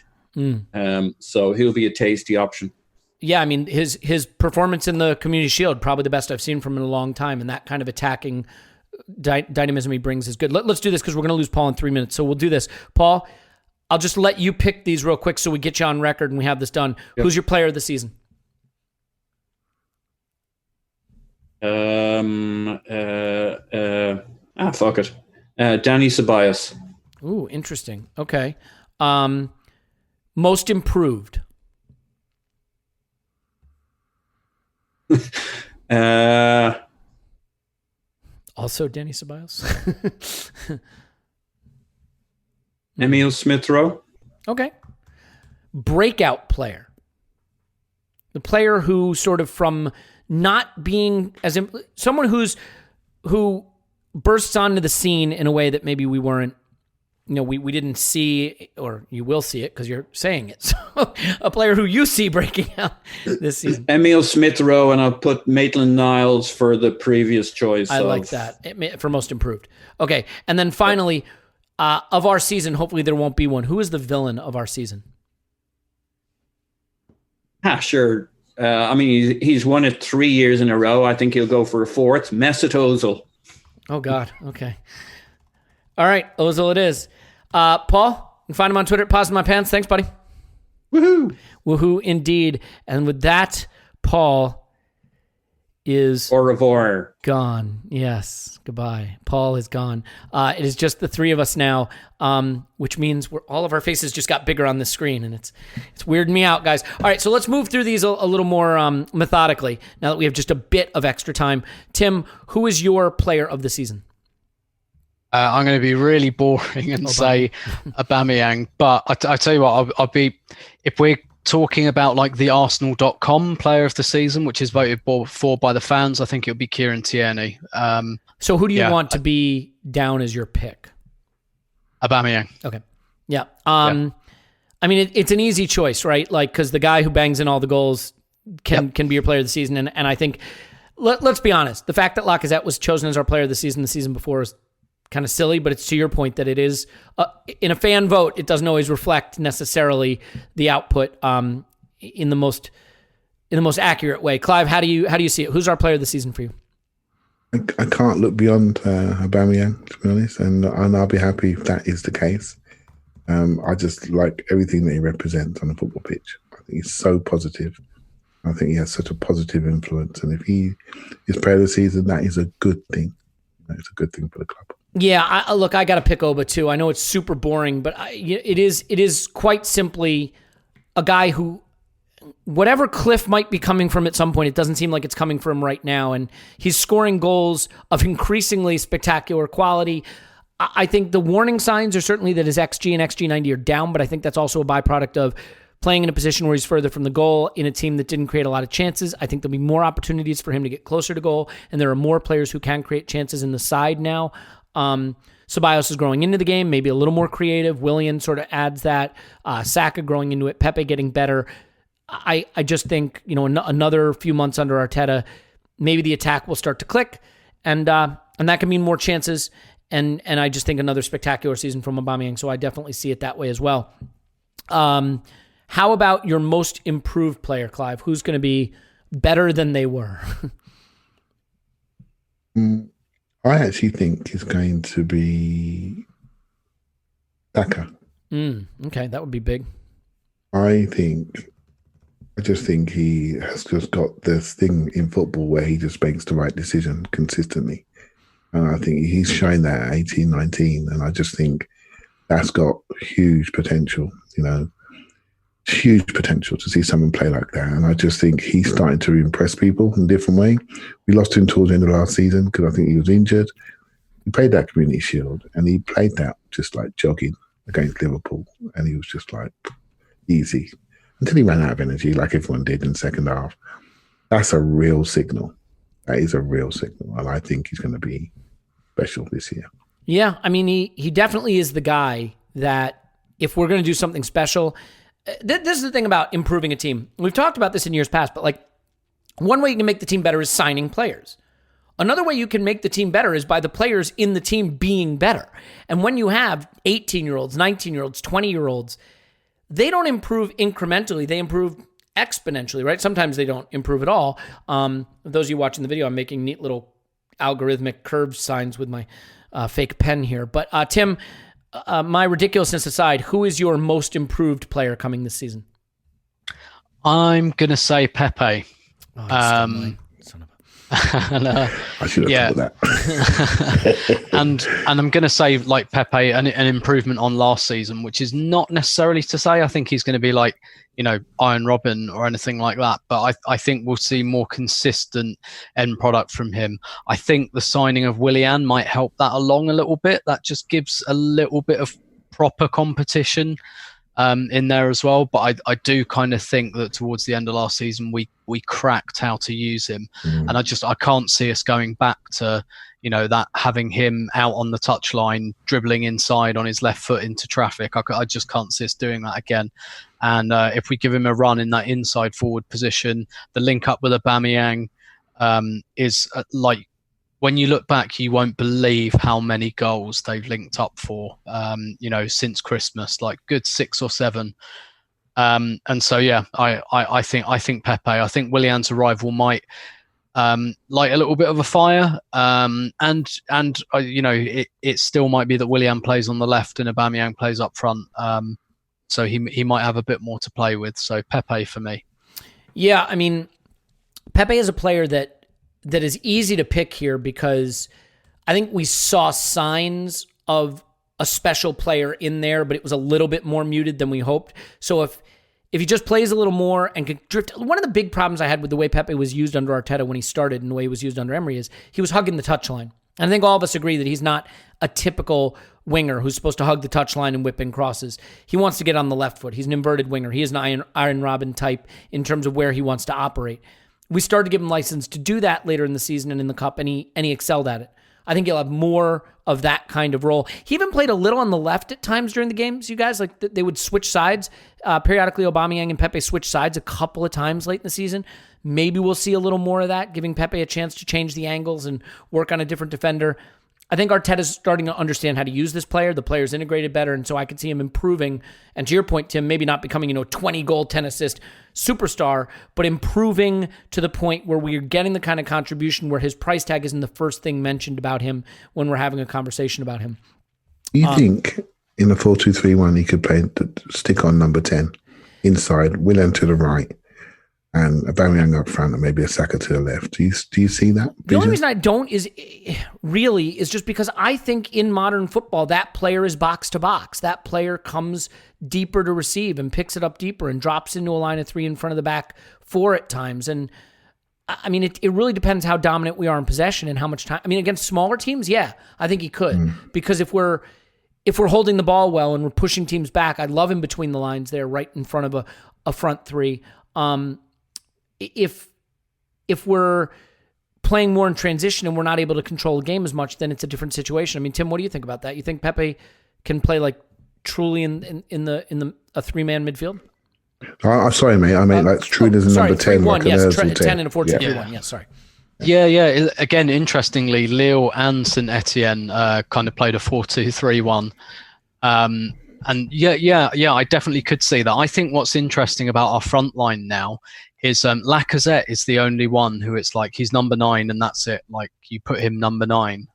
So he'll be a tasty option. Yeah, I mean, his performance in the Community Shield, probably the best I've seen from him in a long time, and that kind of attacking dynamism he brings is good. Let's do this because we're going to lose Paul in 3 minutes. So we'll do this. Paul, I'll just let you pick these real quick so we get you on record and we have this done. Yep. Who's your player of the season? Fuck it. Danny Ceballos. Ooh, interesting. Okay. Most improved. Also Danny Ceballos. Emil Smith-Rowe. Okay. Breakout player. The player who sort of from not being someone who bursts onto the scene in a way that maybe we weren't, we didn't see, or you will see it because you're saying it. So a player who you see breaking out this season. Emil Smith-Rowe, and I'll put Maitland-Niles for the previous choice. I like that for most improved. Okay. And then finally, of our season, hopefully there won't be one. Who is the villain of our season? Sure. He's won it 3 years in a row. I think he'll go for a 4th. Mesut Ozil. Oh, God. Okay. All right. Ozil it is. Paul, You can find him on Twitter at Pause in My Pants. Thanks, buddy. Woohoo! Woohoo, indeed. And with that, Paul is Au revoir. gone. Yes, goodbye. Paul is gone. It is just the three of us now, which means all of our faces just got bigger on the screen, and it's weirding me out, guys. All right, so let's move through these a little more methodically now that we have just a bit of extra time. Tim, who is your player of the season? I'm going to be really boring and say Aubameyang, but I tell you what, I'll be, if we're talking about like the Arsenal.com player of the season, which is voted for by the fans, I think it'll be Kieran Tierney. So who do you want to be down as your pick? Aubameyang. Okay. Yeah. I mean, it's an easy choice, right? Like, because the guy who bangs in all the goals can be your player of the season. And I think, let's be honest, the fact that Lacazette was chosen as our player of the season before is kind of silly, but it's to your point that it is in a fan vote. It doesn't always reflect necessarily the output in the most accurate way. Clive, how do you see it? Who's our player of the season for you? I can't look beyond Aubameyang, to be honest, and I'll be happy if that is the case. I just like everything that he represents on the football pitch. I think he's so positive. I think he has such a positive influence, and if he is player of the season, that is a good thing. It's a good thing for the club. Yeah, I got to pick Oba too. I know it's super boring, but it is quite simply a guy who, whatever cliff might be coming from at some point, it doesn't seem like it's coming from right now, and he's scoring goals of increasingly spectacular quality. I think the warning signs are certainly that his XG and XG90 are down, but I think that's also a byproduct of playing in a position where he's further from the goal in a team that didn't create a lot of chances. I think there'll be more opportunities for him to get closer to goal, and there are more players who can create chances in the side now. Ceballos is growing into the game, maybe a little more creative. Willian sort of adds that. Saka growing into it. Pepe getting better. I just think, another few months under Arteta, maybe the attack will start to click, and that can mean more chances. And I just think another spectacular season from Aubameyang. So I definitely see it that way as well. How about your most improved player, Clive? Who's going to be better than they were? I actually think it's going to be Saka. Okay, that would be big. I just think he has just got this thing in football where he just makes the right decision consistently. And I think he's shown that at 18, 19. And I just think that's got huge potential, huge potential to see someone play like that. And I just think he's starting to impress people in a different way. We lost him towards the end of last season because I think he was injured. He played that Community Shield and he played that just like jogging against Liverpool. And he was just like easy until he ran out of energy like everyone did in the second half. That's a real signal. That is a real signal. And I think he's going to be special this year. Yeah, I mean, he definitely is the guy that if we're going to do something special, this is the thing about improving a team. We've talked about this in years past, but like one way you can make the team better is signing players. Another way you can make the team better is by the players in the team being better. And when you have 18-year-olds, 19-year-olds, 20-year-olds, they don't improve incrementally. They improve exponentially, right? Sometimes they don't improve at all. Those of you watching the video, I'm making neat little algorithmic curve signs with my fake pen here. But Tim, my ridiculousness aside, who is your most improved player coming this season? I'm going to say Pepe. I should have thought that. and I'm going to say like Pepe, an improvement on last season, which is not necessarily to say I think he's going to be like, Iron Robin or anything like that. But I think we'll see more consistent end product from him. I think the signing of Willian might help that along a little bit. That just gives a little bit of proper competition in there as well. But I do kind of think that towards the end of last season, we cracked how to use him. And I can't see us going back to, that having him out on the touchline, dribbling inside on his left foot into traffic. I just can't see us doing that again. And if we give him a run in that inside forward position, the link up with Aubameyang is like, when you look back, you won't believe how many goals they've linked up for, since Christmas, like good 6 or 7. And so, yeah, I think Pepe. I think Willian's arrival might light a little bit of a fire. And you know, it still might be that Willian plays on the left and Aubameyang plays up front. So he might have a bit more to play with. So Pepe for me. Yeah, I mean, Pepe is a player that is easy to pick here because I think we saw signs of a special player in there, but it was a little bit more muted than we hoped. So if he just plays a little more and can drift, one of the big problems I had with the way Pepe was used under Arteta when he started and the way he was used under Emery is he was hugging the touchline. And I think all of us agree that he's not a typical winger who's supposed to hug the touchline and whip in crosses. He wants to get on the left foot. He's an inverted winger. He is an Iron Robin type in terms of where he wants to operate. We started to give him license to do that later in the season and in the cup, and he excelled at it. I think he'll have more of that kind of role. He even played a little on the left at times during the games, you guys. Like, they would switch sides. Periodically, Aubameyang and Pepe switched sides a couple of times late in the season. Maybe we'll see a little more of that, giving Pepe a chance to change the angles and work on a different defender. I think Arteta's starting to understand how to use this player. The player's integrated better, and so I could see him improving. And to your point, Tim, maybe not becoming, 20-goal, 10-assist superstar, but improving to the point where we're getting the kind of contribution where his price tag isn't the first thing mentioned about him when we're having a conversation about him. You think in a 4-2-3-1 he could play stick on number 10 inside, Willian to the right, and Aubameyang up front, and maybe a Saka to the left. Do you see that vision? The only reason I don't is just because I think in modern football, that player is box to box. That player comes deeper to receive and picks it up deeper and drops into a line of three in front of the back four at times. And I mean, it really depends how dominant we are in possession and how much time. I mean, against smaller teams, yeah, I think he could. Because if we're holding the ball well and we're pushing teams back, I love him between the lines there, right in front of a front three. If we're playing more in transition and we're not able to control the game as much, then it's a different situation. I mean, Tim, what do you think about that? You think Pepe can play like truly in a three-man midfield? Sorry, mate. I mean, like truly as a number 10, like yes, an 10 and a 4-2-3-1. Yeah. Yes, sorry. Yeah. Again, interestingly, Lille and St Etienne kind of played a 4-2-3-1. And yeah, I definitely could see that. I think what's interesting about our front line now is Lacazette is the only one who it's like he's number 9 and that's it. Like, you put him number 9,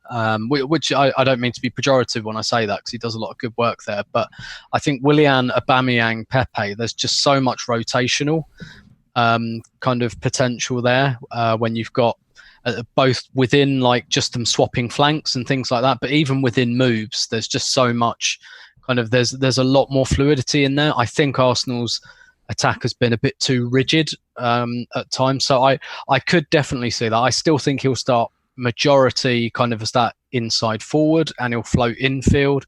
which I don't mean to be pejorative when I say that, because he does a lot of good work there. But I think Willian, Aubameyang, Pepe, there's just so much rotational kind of potential there when you've got both within like just them swapping flanks and things like that, but even within moves, there's just so much kind of there's a lot more fluidity in there. I think Arsenal's attack has been a bit too rigid at times, so I could definitely see that. I still think he'll start majority kind of as that inside forward, and he'll float infield.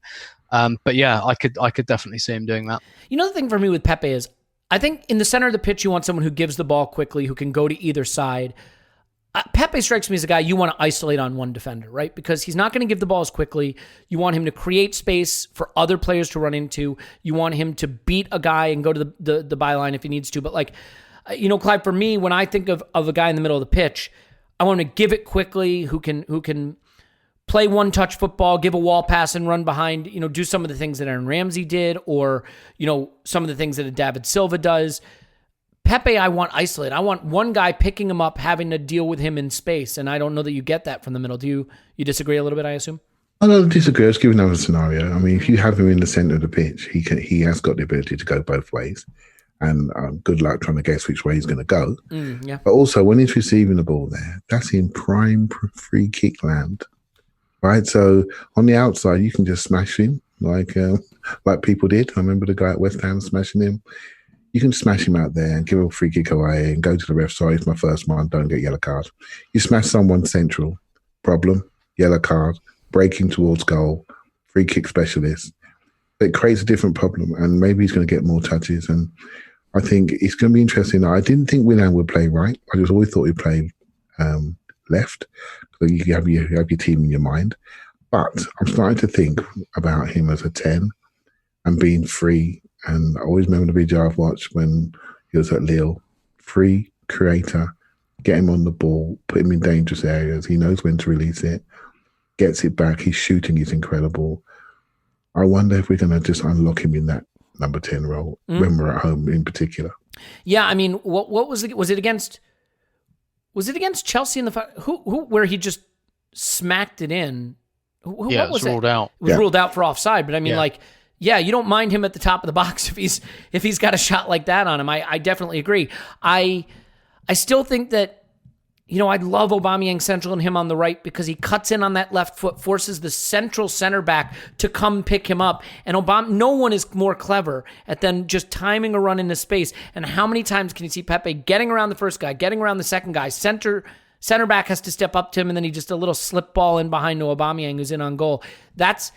But yeah, I could definitely see him doing that. You know, the thing for me with Pepe is, I think in the center of the pitch, you want someone who gives the ball quickly, who can go to either side. Pepe strikes me as a guy you want to isolate on one defender, right? Because he's not going to give the ball as quickly. You want him to create space for other players to run into. You want him to beat a guy and go to the byline if he needs to. But like, Clive, for me, when I think of a guy in the middle of the pitch, I want him to give it quickly, who can play one-touch football, give a wall pass and run behind, do some of the things that Aaron Ramsey did, or, some of the things that a David Silva does. Pepe, I want isolated. I want one guy picking him up, having to deal with him in space, and I don't know that you get that from the middle. Do you disagree a little bit, I assume? I don't disagree. Let's give another scenario. I mean, if you have him in the centre of the pitch, he has got the ability to go both ways, and good luck trying to guess which way he's going to go. Yeah. But also, when he's receiving the ball there, that's in prime free kick land, right? So on the outside, you can just smash him like people did. I remember the guy at West Ham smashing him. You can smash him out there and give a free kick away and go to the ref. Sorry, it's my first one. Don't get yellow card. You smash someone central. Problem. Yellow card. Breaking towards goal. Free kick specialist. It creates a different problem, and maybe he's going to get more touches. And I think it's going to be interesting. I didn't think Willian would play right. I just always thought he'd play left. So you have your team in your mind. But I'm starting to think about him as a 10 and being free. And I always remember the video I've watched when he was at Lille. Free creator, get him on the ball, put him in dangerous areas. He knows when to release it, gets it back. His shooting is incredible. I wonder if we're going to just unlock him in that number 10 role when we're at home in particular. Yeah, I mean, what was it? Was it against Was it against Chelsea in the who where he just smacked it in? What it was ruled out. It was ruled out for offside, but I mean, Yeah. you don't mind him at the top of the box if he's got a shot like that on him. I definitely agree. I still think that, I love Aubameyang central and him on the right because he cuts in on that left foot, forces the central center back to come pick him up. And no one is more clever at then just timing a run into space. And how many times can you see Pepe getting around the first guy, getting around the second guy, center back has to step up to him, and then he just a little slip ball in behind to Aubameyang who's in on goal. That's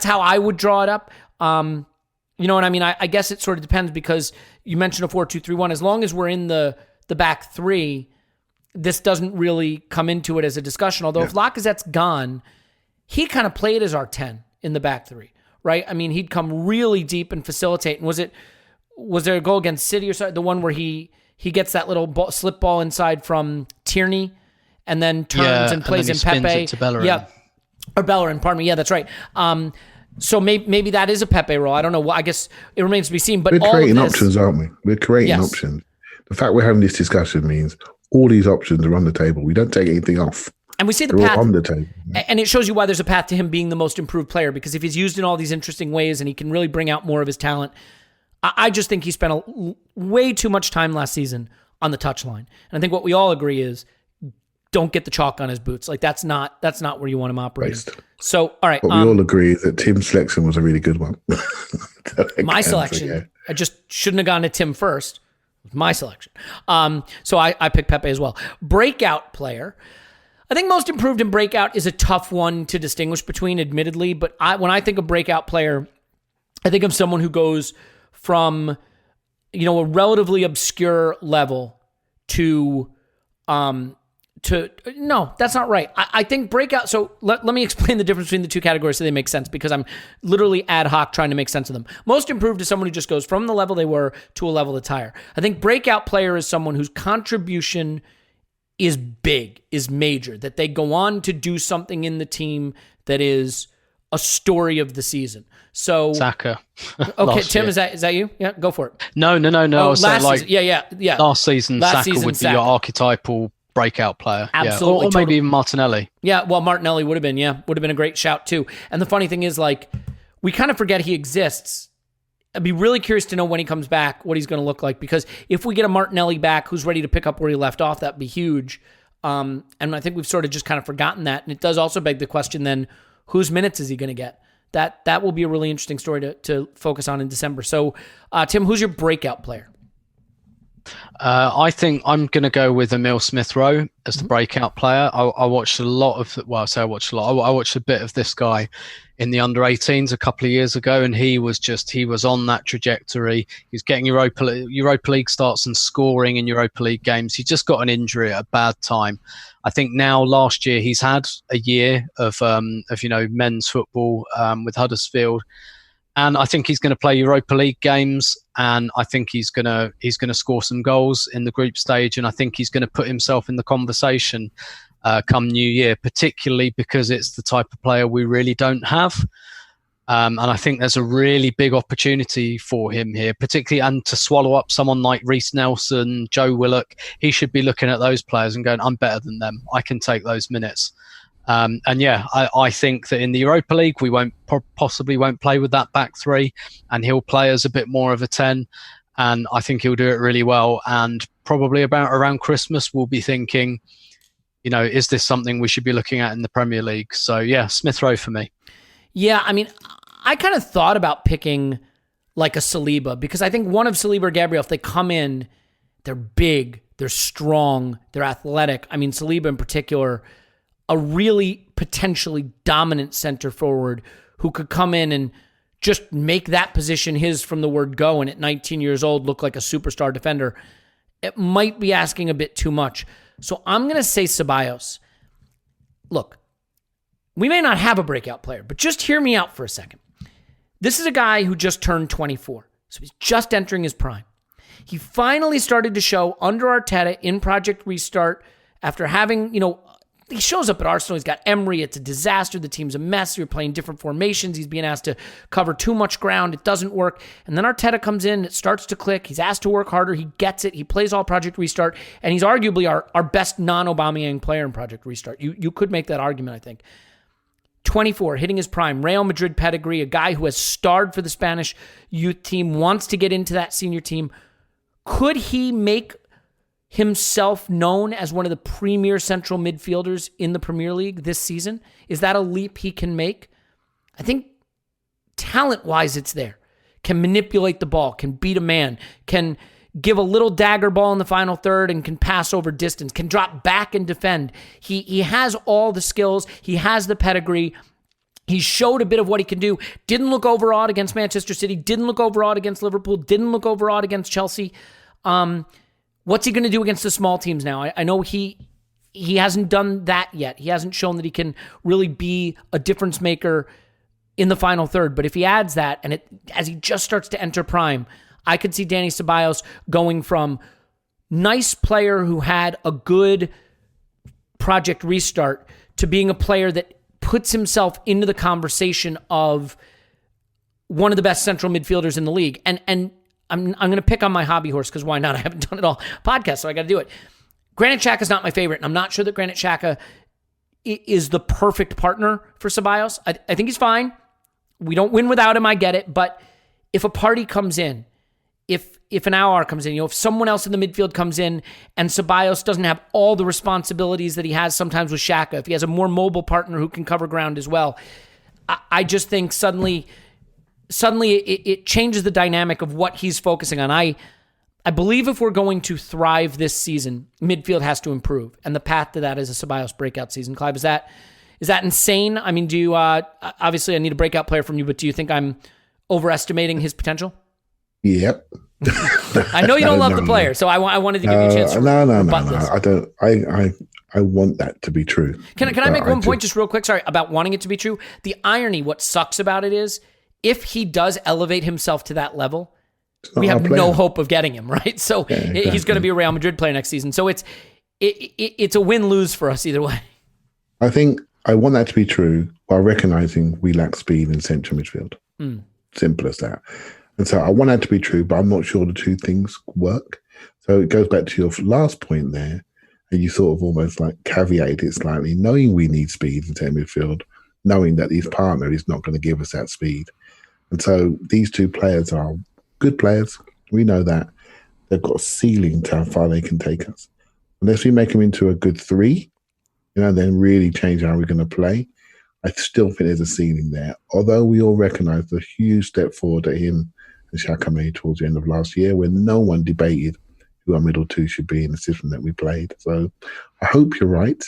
how I would draw it up. You know what I mean? I guess it sort of depends because you mentioned a 4-2-3-1. As long as we're in the back three, this doesn't really come into it as a discussion. Although if Lacazette's gone, he kind of played as our 10 in the back three, right? I mean, he'd come really deep and facilitate. And was there a goal against City or something? The one where he gets that little slip ball inside from Tierney and then turns and plays in Pepe. To Bellerin. Yeah, or Bellerin, pardon me. Yeah, that's right. So maybe that is a Pepe role. I don't know. I guess it remains to be seen. But we're creating options, aren't we? We're creating options. The fact we're having this discussion means all these options are on the table. We don't take anything off. And we see the They're path all on the table. And it shows you why there's a path to him being the most improved player, because if he's used in all these interesting ways and he can really bring out more of his talent, I just think he spent way too much time last season on the touchline. And I think what we all agree is don't get the chalk on his boots. Like that's not where you want him operating. So, all right. What we all agree is that Tim's selection was a really good one. My selection, I just shouldn't have gone to Tim first. My selection. So I picked Pepe as well. Breakout player. I think most improved and breakout is a tough one to distinguish between, admittedly. But when I think of breakout player, I think of someone who goes from, a relatively obscure level to no, that's not right. I think breakout. So let me explain the difference between the two categories so they make sense, because I'm literally ad hoc trying to make sense of them. Most improved is someone who just goes from the level they were to a level that's higher. I think breakout player is someone whose contribution is big, is major, that they go on to do something in the team that is a story of the season. So Saka. Okay, Tim, is that you? Yeah, go for it. No. Oh, last season. Yeah. Last season, Saka would be your archetypal breakout player. Absolutely. Yeah. Or maybe even Martinelli. Yeah, well, Martinelli would have been a great shout too. And the funny thing is, we kind of forget he exists. I'd be really curious to know when he comes back, what he's going to look like, because if we get a Martinelli back who's ready to pick up where he left off, that'd be huge. And I think we've sort of just kind of forgotten that. And it does also beg the question then, whose minutes is he going to get? That will be a really interesting story to focus on in December. So, Tim, who's your breakout player? I think I'm going to go with Emile Smith-Rowe as the breakout player. I watched a lot of, I watched a lot. I watched a bit of this guy in the under-18s a couple of years ago, and he was on that trajectory. He was getting Europa League starts and scoring in Europa League games. He just got an injury at a bad time. I think now last year he's had a year of men's football with Huddersfield. And I think he's going to play Europa League games, and I think he's going to score some goals in the group stage, and I think he's going to put himself in the conversation come New Year, particularly because it's the type of player we really don't have. And I think there's a really big opportunity for him here, particularly, and to swallow up someone like Reece Nelson, Joe Willock. He should be looking at those players and going, I'm better than them. I can take those minutes. I think that in the Europa League, we possibly won't play with that back three, and he'll play as a bit more of a 10. And I think he'll do it really well. And probably around Christmas, we'll be thinking, is this something we should be looking at in the Premier League? So yeah, Smith-Rowe for me. Yeah, I mean, I kind of thought about picking like a Saliba, because I think one of Saliba or Gabriel, if they come in, they're big, they're strong, they're athletic. I mean, Saliba in particular, a really potentially dominant center forward who could come in and just make that position his from the word go, and at 19 years old look like a superstar defender. It might be asking a bit too much. So I'm going to say Ceballos. Look, we may not have a breakout player, but just hear me out for a second. This is a guy who just turned 24, so he's just entering his prime. He finally started to show under Arteta in Project Restart after having, he shows up at Arsenal. He's got Emery. It's a disaster. The team's a mess. You're playing different formations. He's being asked to cover too much ground. It doesn't work. And then Arteta comes in. It starts to click. He's asked to work harder. He gets it. He plays all Project Restart. And he's arguably our best non-Aubameyang player in Project Restart. You could make that argument, I think. 24, hitting his prime. Real Madrid pedigree. A guy who has starred for the Spanish youth team. Wants to get into that senior team. Could he make himself known as one of the premier central midfielders in the Premier League this season? Is that a leap he can make? I think talent-wise it's there. Can manipulate the ball, can beat a man, can give a little dagger ball in the final third and can pass over distance, can drop back and defend. He has all the skills. He has the pedigree. He showed a bit of what he can do. Didn't look overawed against Manchester City. Didn't look overawed against Liverpool. Didn't look overawed against Chelsea. What's he going to do against the small teams now? I know he hasn't done that yet. He hasn't shown that he can really be a difference maker in the final third. But if he adds that, and as he just starts to enter prime, I could see Dani Ceballos going from nice player who had a good Project Restart to being a player that puts himself into the conversation of one of the best central midfielders in the league. And I'm going to pick on my hobby horse because why not? I haven't done it all podcast, so I got to do it. Granit Xhaka is not my favorite, and I'm not sure that Granit Xhaka is the perfect partner for Ceballos. I think he's fine. We don't win without him, I get it. But if a party comes in, if an Aouar comes in, if someone else in the midfield comes in and Ceballos doesn't have all the responsibilities that he has sometimes with Xhaka, if he has a more mobile partner who can cover ground as well, I just think suddenly it changes the dynamic of what he's focusing on. I believe if we're going to thrive this season, midfield has to improve. And the path to that is a Ceballos breakout season. Clive, is that insane? I mean, do you, obviously I need a breakout player from you, but do you think I'm overestimating his potential? Yep. I know you don't love the player, so I wanted to give you a chance to rebut this. I don't. I want that to be true. Can I make one point just real quick? Sorry, about wanting it to be true. The irony, what sucks about it is, if he does elevate himself to that level, we have no hope of getting him, right? So exactly. He's going to be a Real Madrid player next season. So it's a win-lose for us either way. I think I want that to be true while recognizing we lack speed in central midfield. Simple as that. And so I want that to be true, but I'm not sure the two things work. So it goes back to your last point there, and you sort of almost like caveated it slightly, knowing we need speed in central midfield, knowing that his partner is not going to give us that speed. And so these two players are good players. We know that. They've got a ceiling to how far they can take us. Unless we make them into a good three, then really change how we're going to play, I still think there's a ceiling there. Although we all recognise the huge step forward that him and Saka made towards the end of last year, when no one debated who our middle two should be in the system that we played. So I hope you're right.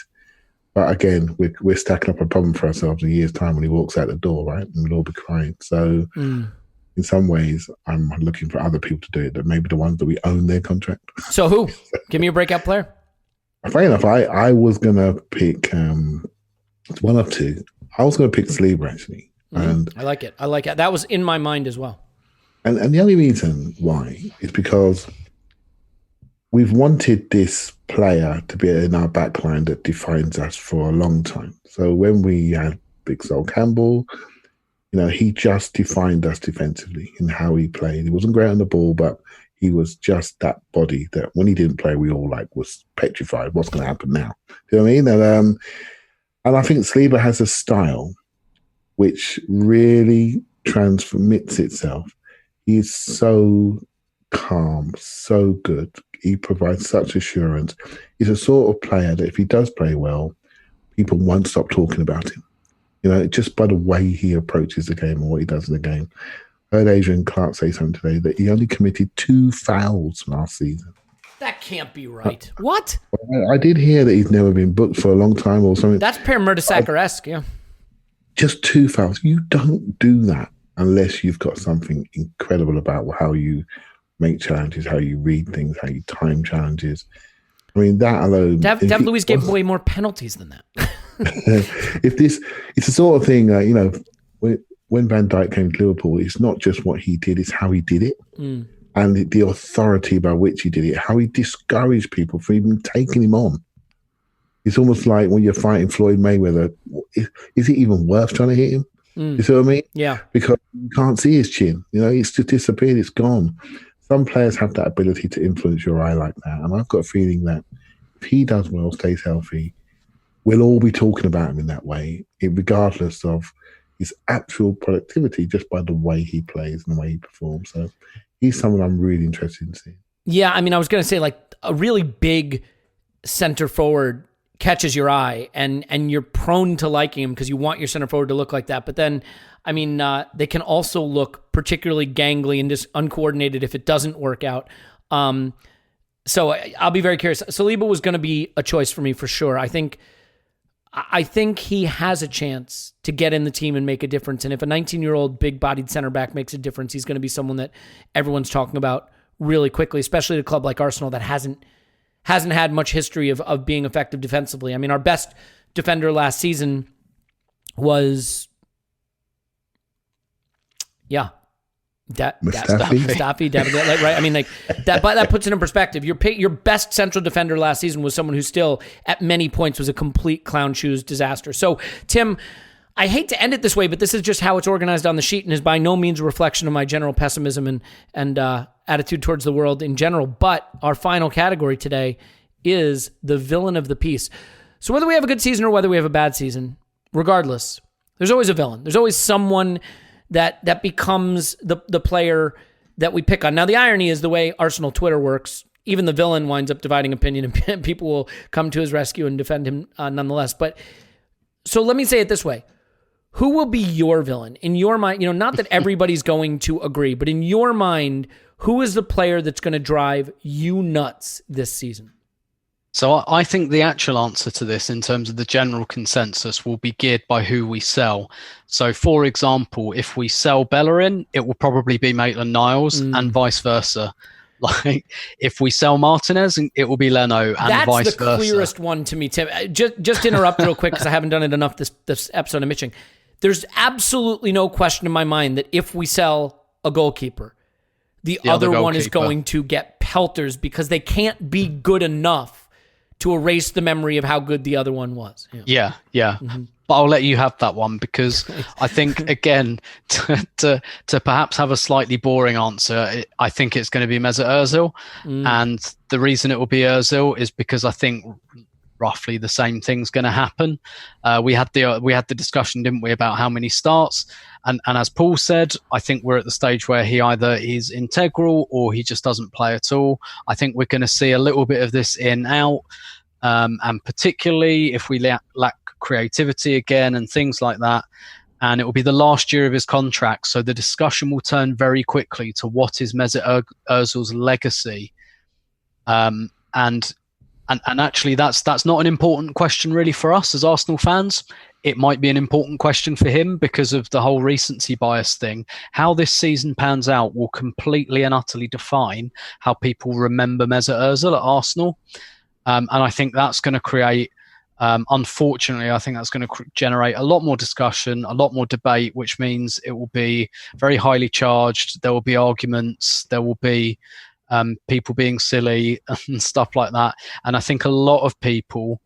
But again, we're stacking up a problem for ourselves in a year's time when he walks out the door, right? And we'll all be crying. So in some ways, I'm looking for other people to do it, that maybe the ones that we own their contract. So who? Give me a breakout player. Funny enough, I was going to pick one of two. I was going to pick Saliba, actually. And I like it. That was in my mind as well. And the only reason why is because we've wanted this player to be in our backline that defines us for a long time. So when we had Big Sol Campbell, he just defined us defensively in how he played. He wasn't great on the ball, but he was just that body that when he didn't play, we all was petrified. What's going to happen now? Do you know what I mean? And I think Saliba has a style which really transmits itself. He is so calm, so good. He provides such assurance. He's a sort of player that if he does play well, people won't stop talking about him. Just by the way he approaches the game and what he does in the game. I heard Adrian Clark say something today that he only committed 2 fouls last season. That can't be right. What? I did hear that he's never been booked for a long time or something. That's Per Mertesacker-esque, yeah. Just 2 fouls. You don't do that unless you've got something incredible about how you make challenges, how you read things, how you time challenges. I mean, that alone... David Luiz gave away more penalties than that. It's the sort of thing, when Van Dijk came to Liverpool, it's not just what he did, it's how he did it. And the authority by which he did it, how he discouraged people from even taking him on. It's almost like when you're fighting Floyd Mayweather, is it even worth trying to hit him? You see what I mean? Yeah. Because you can't see his chin. It's just disappeared. It's gone. Some players have that ability to influence your eye like that. And I've got a feeling that if he does well, stays healthy, we'll all be talking about him in that way, regardless of his actual productivity, just by the way he plays and the way he performs. So he's someone I'm really interested in seeing. Yeah, I mean, I was going to say, like, a really big center forward catches your eye, and you're prone to liking him because you want your center forward to look like that. But then, I mean, they can also look particularly gangly and just uncoordinated if it doesn't work out. So I'll be very curious. Saliba was going to be a choice for me for sure. I think he has a chance to get in the team and make a difference. And if a 19-year-old big-bodied center back makes a difference, he's going to be someone that everyone's talking about really quickly, especially at a club like Arsenal that hasn't had much history of being effective defensively. I mean, our best defender last season was, Mustafi, right? I mean, like that. But that puts it in perspective. Your best central defender last season was someone who still, at many points, was a complete clown shoes disaster. So, Tim, I hate to end it this way, but this is just how it's organized on the sheet, and is by no means a reflection of my general pessimism and attitude towards the world in general. But our final category today is the villain of the piece. So whether we have a good season or whether we have a bad season, regardless, there's always a villain. There's always someone that becomes the player that we pick on. Now, the irony is the way Arsenal Twitter works, even the villain winds up dividing opinion, and people will come to his rescue and defend him nonetheless. But so let me say it this way. Who will be your villain? In your mind, not that everybody's going to agree, but in your mind, who is the player that's going to drive you nuts this season? So I think the actual answer to this, in terms of the general consensus, will be geared by who we sell. So, for example, if we sell Bellerin, it will probably be Maitland-Niles and vice versa. Like, if we sell Martinez, it will be Leno and vice versa. That's the clearest one to me, Tim. Just interrupt real quick because I haven't done it enough this episode I'm itching. There's absolutely no question in my mind that if we sell a goalkeeper, the other one is going to get pelters because they can't be good enough to erase the memory of how good the other one was. Yeah. Mm-hmm. But I'll let you have that one because I think, again, to perhaps have a slightly boring answer, I think it's going to be Mesut Ozil. And the reason it will be Ozil is because I think roughly the same thing's going to happen. We had the discussion, didn't we, about how many starts, and as Paul said, I think we're at the stage where he either is integral or he just doesn't play at all. I think we're going to see a little bit of this in out, and particularly if we lack creativity again and things like that. And it will be the last year of his contract, so the discussion will turn very quickly to what is Mesut Ozil's legacy, and actually, that's not an important question really for us as Arsenal fans. It might be an important question for him because of the whole recency bias thing. How this season pans out will completely and utterly define how people remember Mesut Ozil at Arsenal. And I think that's going to create, unfortunately, I think that's going to generate a lot more discussion, a lot more debate, which means it will be very highly charged. There will be arguments. There will be people being silly and stuff like that. And I think a lot of people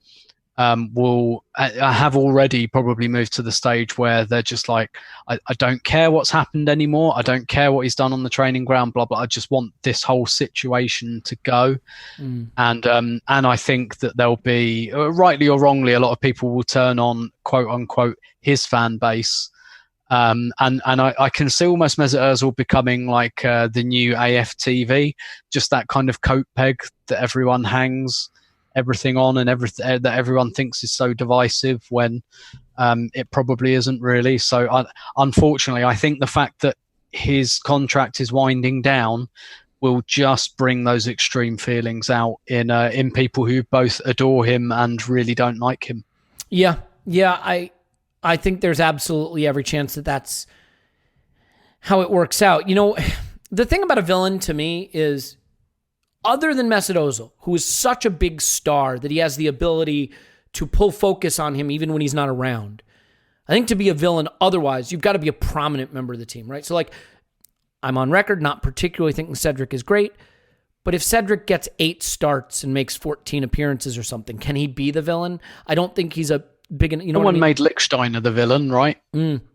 will have already probably moved to the stage where they're just like, I don't care what's happened anymore. I don't care what he's done on the training ground, blah, blah. I just want this whole situation to go. And I think that there'll be, rightly or wrongly, a lot of people will turn on, quote unquote, his fan base. And I can see almost Mesut Ozil becoming like the new AFTV, just that kind of coat peg that everyone hangs everything on and everything that everyone thinks is so divisive when it probably isn't really. So unfortunately, I think the fact that his contract is winding down will just bring those extreme feelings out in people who both adore him and really don't like him. Yeah, I think there's absolutely every chance that that's how it works out. The thing about a villain to me is, other than Mesut Ozil, who is such a big star that he has the ability to pull focus on him even when he's not around, I think to be a villain otherwise, you've got to be a prominent member of the team, right? So, like, I'm on record not particularly thinking Cedric is great, But if Cedric gets 8 starts and makes 14 appearances or something, can he be the villain? I don't think he's a big... No one made Lichtsteiner the villain, right?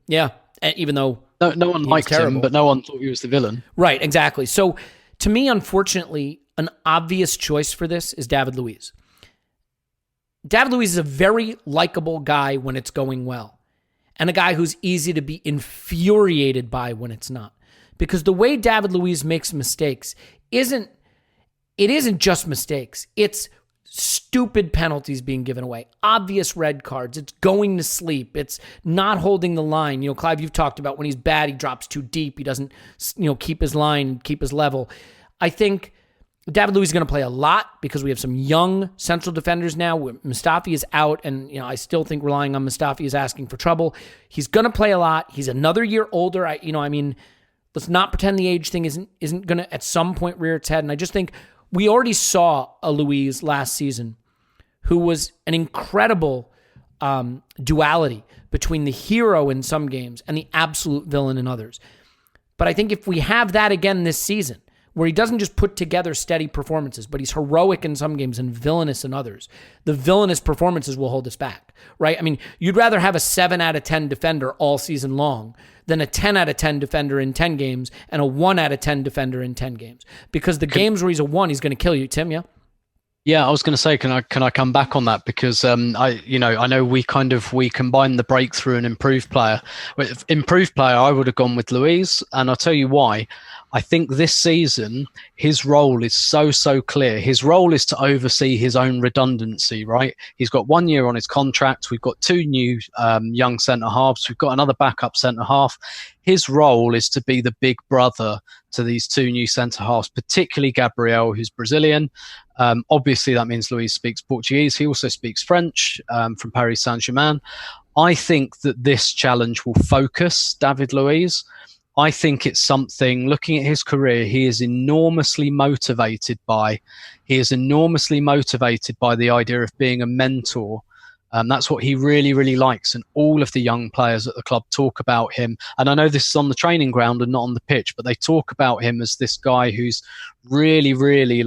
Yeah, even though... No one liked him, but no one thought he was the villain. Right, exactly. So to me, unfortunately, an obvious choice for this is David Luiz. David Luiz is a very likable guy when it's going well, and a guy who's easy to be infuriated by when it's not. Because the way David Luiz makes mistakes isn't just mistakes. It's stupid penalties being given away, obvious red cards. It's going to sleep. It's not holding the line. Clive, you've talked about when he's bad, he drops too deep. He doesn't, keep his line, keep his level. I think David Luiz is going to play a lot because we have some young central defenders now. Mustafi is out, and I still think relying on Mustafi is asking for trouble. He's going to play a lot. He's another year older. Let's not pretend the age thing isn't going to at some point rear its head. And I just think we already saw a Luiz last season who was an incredible duality between the hero in some games and the absolute villain in others. But I think if we have that again this season, where he doesn't just put together steady performances, but he's heroic in some games and villainous in others, the villainous performances will hold us back, right? You'd rather have a 7 out of 10 defender all season long than a 10 out of 10 defender in 10 games and a 1 out of 10 defender in 10 games. Because the games where he's a 1, he's going to kill you. Tim, yeah? Yeah, I was going to say, can I come back on that? Because I know we combine the breakthrough and improved player. With improved player, I would have gone with Luiz, and I'll tell you why. I think this season, his role is so clear. His role is to oversee his own redundancy, right? He's got 1 year on his contract. We've got 2 new young centre-halves. We've got another backup centre-half. His role is to be the big brother to these 2 new centre-halves, particularly Gabriel, who's Brazilian. Obviously, that means Luiz speaks Portuguese. He also speaks French from Paris Saint-Germain. I think that this challenge will focus David Luiz. I think it's something, looking at his career, he is enormously motivated by. He is enormously motivated by the idea of being a mentor. That's what he really, really likes. And all of the young players at the club talk about him. And I know this is on the training ground and not on the pitch, but they talk about him as this guy who's really, really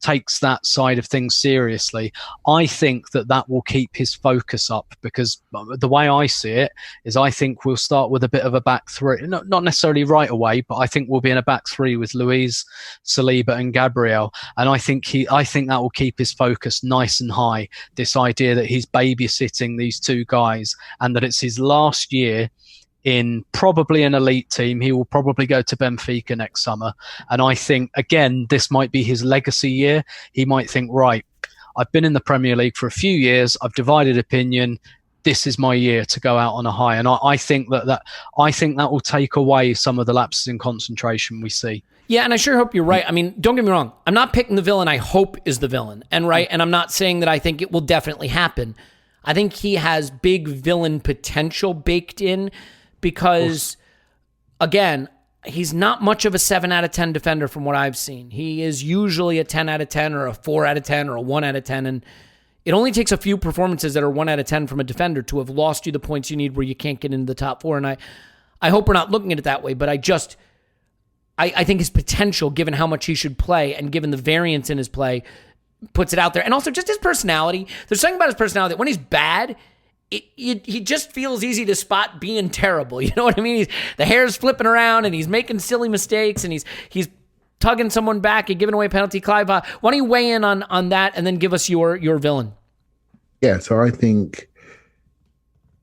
takes that side of things seriously. I think that will keep his focus up, because the way I see it is I think we'll start with a bit of a back three, not necessarily right away, but I think we'll be in a back three with Luiz, Saliba and Gabriel. And I think that will keep his focus nice and high. This idea that he's babysitting these 2 guys and that it's his last year in probably an elite team. He will probably go to Benfica next summer. And I think, again, this might be his legacy year. He might think, right, I've been in the Premier League for a few years. I've divided opinion. This is my year to go out on a high. And I think that will take away some of the lapses in concentration we see. Yeah, and I sure hope you're right. Don't get me wrong. I'm not picking the villain I hope is the villain. And I'm not saying that I think it will definitely happen. I think he has big villain potential baked in, because, again, he's not much of a 7 out of 10 defender from what I've seen. He is usually a 10 out of 10 or a 4 out of 10 or a 1 out of 10. And it only takes a few performances that are 1 out of 10 from a defender to have lost you the points you need where you can't get into the top 4. And I hope we're not looking at it that way, but I think his potential, given how much he should play and given the variance in his play, puts it out there. And also just his personality. There's something about his personality that when he's bad, he just feels easy to spot being terrible. You know what I mean? The hair's flipping around and he's making silly mistakes and he's tugging someone back and giving away a penalty. Clive, why don't you weigh in on that and then give us your villain? Yeah, so I think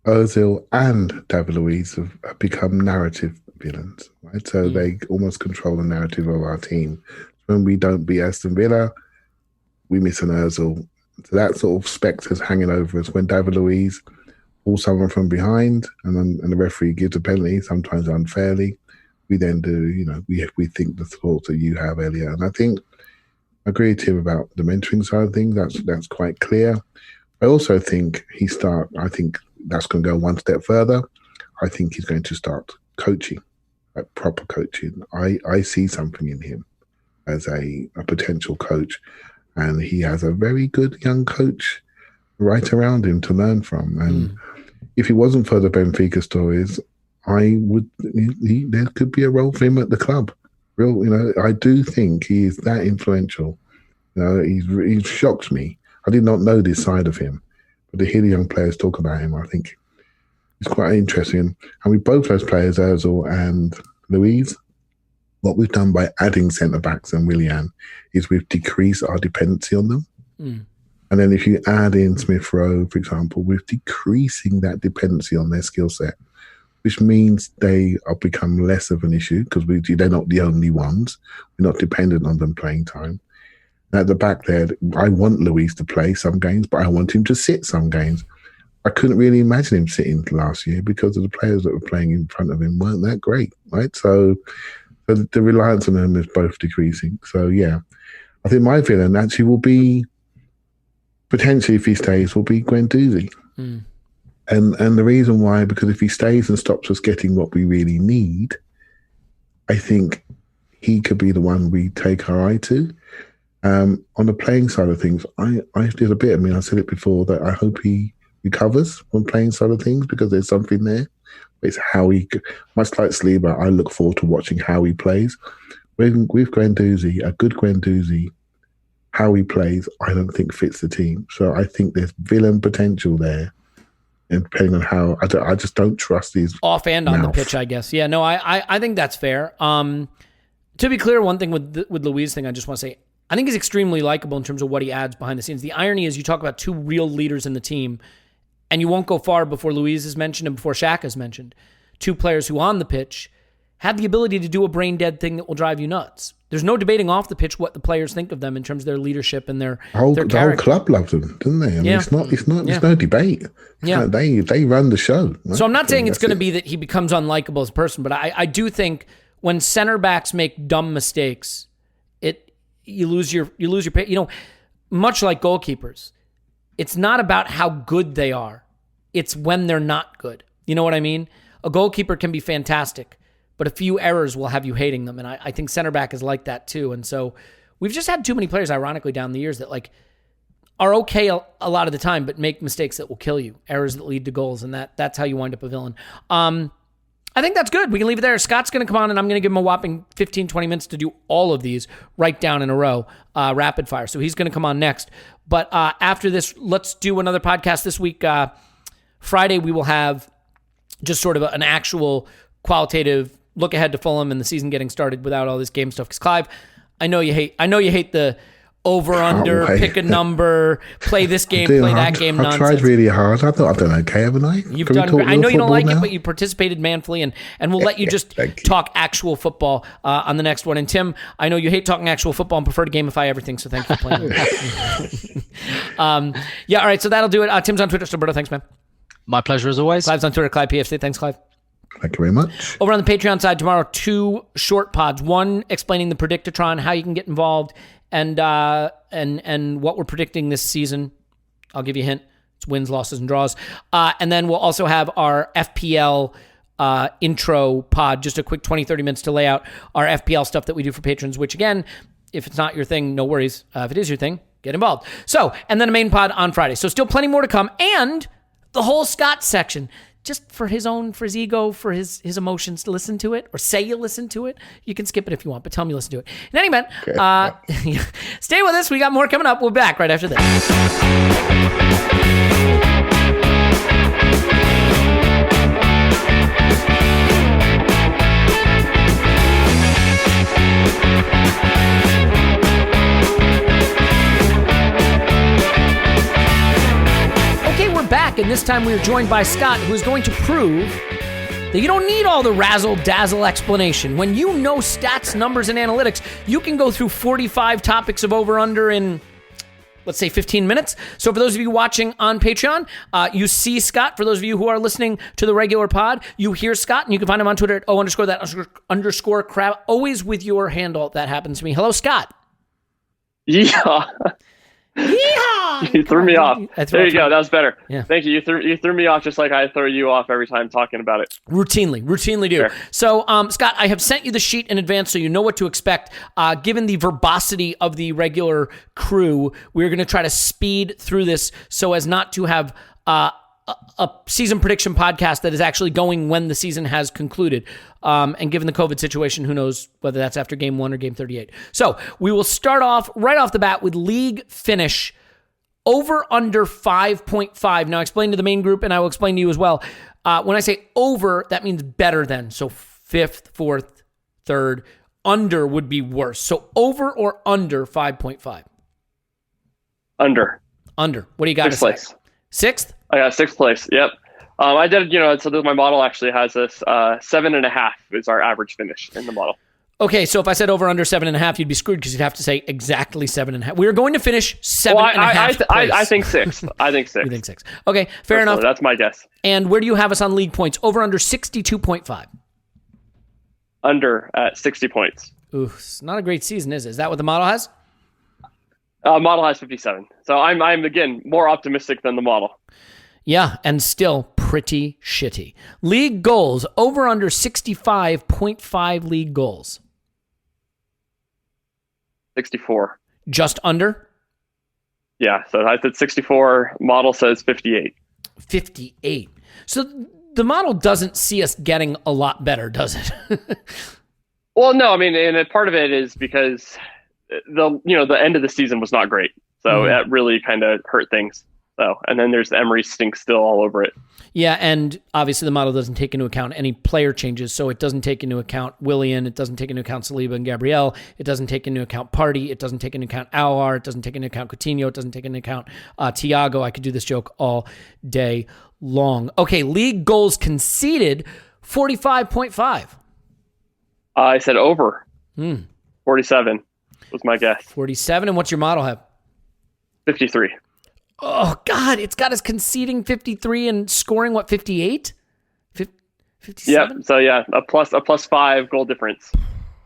Ozil and David Luiz have become narrative villains, right? So they almost control the narrative of our team. When we don't beat Aston Villa, we miss an Ozil. So that sort of spectre's hanging over us. When David Luiz pulls someone from behind and the referee gives a penalty, sometimes unfairly, we then do, we think the thoughts that you have, Elliot. And I think I agree with him about the mentoring side of things. That's quite clear. I also think I think that's going to go one step further. I think he's going to start coaching, like proper coaching. I see something in him as a potential coach. And he has a very good young coach right around him to learn from. And if it wasn't for the Benfica stories, there could be a role for him at the club. I do think he is that influential. He's shocked me. I did not know this side of him, but to hear the young players talk about him, I think it's quite interesting. And with both those players, Ozil and Louise, what we've done by adding centre-backs and Willian is we've decreased our dependency on them. Mm. And then if you add in Smith Rowe, for example, we're decreasing that dependency on their skill set, which means they are become less of an issue because they're not the only ones. We're not dependent on them playing time. And at the back there, I want Luis to play some games, but I want him to sit some games. I couldn't really imagine him sitting last year because of the players that were playing in front of him weren't that great, right? So the reliance on them is both decreasing. So, yeah, I think my villain actually will be, potentially if he stays, will be Guendouzi. Mm. And the reason why, because if he stays and stops us getting what we really need, I think he could be the one we take our eye to. On the playing side of things, I did a bit. I mean, I said it before that I hope he recovers on playing side of things because there's something there. It's how he, much like Saliba, I look forward to watching how he plays. With Guendouzi, a good Guendouzi, how he plays, I don't think fits the team. So I think there's villain potential there. And depending on how, I just don't trust these off and on the pitch, I guess. Yeah, no, I think that's fair. To be clear, one thing with Luis thing, I just want to say, I think he's extremely likable in terms of what he adds behind the scenes. The irony is you talk about two real leaders in the team, and you won't go far before Luis is mentioned and before Saka is mentioned. Two players who on the pitch have the ability to do a brain-dead thing that will drive you nuts. There's no debating off the pitch what the players think of them in terms of their leadership and their character. The whole club loves them, don't they? I mean, it's not. There's no debate. They run the show. Right? So I'm not saying it's going to be that he becomes unlikable as a person, but I do think when center backs make dumb mistakes, you lose your pay. Much like goalkeepers, it's not about how good they are. It's when they're not good. You know what I mean? A goalkeeper can be fantastic, but a few errors will have you hating them. And I think center back is like that too. And so we've just had too many players, ironically, down the years that are okay a lot of the time, but make mistakes that will kill you, errors that lead to goals. And that's how you wind up a villain. I think that's good. We can leave it there. Scott's going to come on, and I'm going to give him a whopping 15, 20 minutes to do all of these right down in a row, rapid fire. So he's going to come on next. But after this, let's do another podcast this week. Friday, we will have just sort of an actual qualitative look ahead to Fulham and the season getting started without all this game stuff. Because Clive, I know you hate the over-under, pick a number, play this game, play that game nonsense. I've tried really hard. I thought I've done okay, haven't I? You've done great. I know you don't like it, but you participated manfully, and we'll let you just talk actual football on the next one. And Tim, I know you hate talking actual football and prefer to gamify everything, so thank you for playing. All right, so that'll do it. Tim's on Twitter, Roberto, thanks, man. My pleasure as always. Clive's on Twitter, Clive PFC. Thanks, Clive. Thank you very much. Over on the Patreon side tomorrow, 2 short pods. One explaining the Predictatron, how you can get involved, and what we're predicting this season. I'll give you a hint. It's wins, losses, and draws. And then we'll also have our FPL intro pod, just a quick 20, 30 minutes to lay out our FPL stuff that we do for patrons, which again, if it's not your thing, no worries. If it is your thing, get involved. So, and then a main pod on Friday. So still plenty more to come. And the whole Scott section, just for his ego, for his emotions, to listen to it, or say you listen to it. You can skip it if you want, but tell me you listen to it. In any event, stay with us. We got more coming up. We'll be back right after this. Back, and this time we are joined by Scott, who is going to prove that you don't need all the razzle-dazzle explanation. When you know stats, numbers, and analytics, you can go through 45 topics of over-under in, let's say, 15 minutes. So for those of you watching on Patreon, you see Scott. For those of you who are listening to the regular pod, you hear Scott, and you can find him on Twitter at _that_crab, always with your handle. That happens to me. Hello, Scott. Yeah. Yeehaw! You threw me off. There you go. That was better. Yeah. Thank you. You threw me off just like I throw you off every time talking about it. Routinely do. Sure. So, Scott, I have sent you the sheet in advance so you know what to expect. Given the verbosity of the regular crew, we're going to try to speed through this so as not to have a season prediction podcast that is actually going when the season has concluded. And given the COVID situation, who knows whether that's after game 1 or game 38. So we will start off right off the bat with league finish over under 5.5. Now, I explained to the main group, and I will explain to you as well. When I say over, that means better than. So 5th, 4th, 3rd. Under would be worse. So over or under 5.5? Under. What do you got? 6th place. 6th? I got 6th place. Yep. I did, so my model actually has this 7.5 is our average finish in the model. Okay, so if I said over under 7.5, you'd be screwed because you'd have to say exactly 7.5. We are going to finish 7.5. I think 6th. I think 6th. You think 6? Okay, fair enough. That's my guess. And where do you have us on league points? Over under 62.5. Under at 60 points. Ooh, it's not a great season, is it? Is that what the model has? Model has 57. So I'm again more optimistic than the model. Yeah, and still pretty shitty. League goals, over under 65.5 league goals. 64. Just under? Yeah, so I said 64. Model says 58. 58. So the model doesn't see us getting a lot better, does it? Well, no, I mean, and part of it is because the end of the season was not great. So that really kind of hurt things. So, and then there's the Emery stink still all over it. Yeah, and obviously the model doesn't take into account any player changes, so it doesn't take into account Willian, it doesn't take into account Saliba and Gabriel, it doesn't take into account Partey, it doesn't take into account Aouar, it doesn't take into account Coutinho, it doesn't take into account Thiago. I could do this joke all day long. Okay, league goals conceded, 45.5. I said over. 47 was my guess. 47, and what's your model have? 53. Oh, God, it's got us conceding 53 and scoring, 58? 57? Yep, so yeah, a plus 5 goal difference.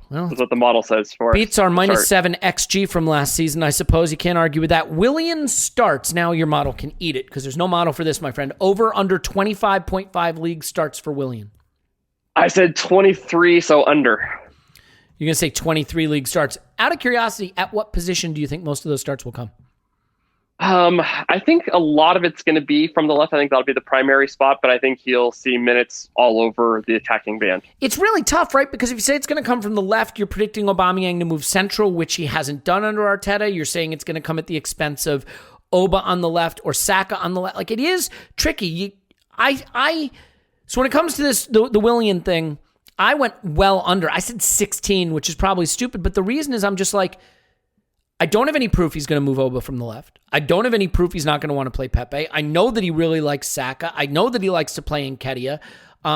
Well, is what the model says for beats our -7 XG from last season, I suppose. You can't argue with that. Willian starts. Now your model can eat it because there's no model for this, my friend. Over under 25.5 league starts for Willian. I said 23, so under. You're going to say 23 league starts. Out of curiosity, at what position do you think most of those starts will come? I think a lot of it's going to be from the left. I think that'll be the primary spot, but I think he'll see minutes all over the attacking band. It's really tough, right? Because if you say it's going to come from the left, you're predicting Aubameyang to move central, which he hasn't done under Arteta. You're saying it's going to come at the expense of Oba on the left or Saka on the left. Like, it is tricky. So when it comes to this, the Willian thing, I went well under. I said 16, which is probably stupid, but the reason is I'm just like, I don't have any proof he's going to move Oba from the left. I don't have any proof he's not going to want to play Pepe. I know that he really likes Saka. I know that he likes to play Nketiah.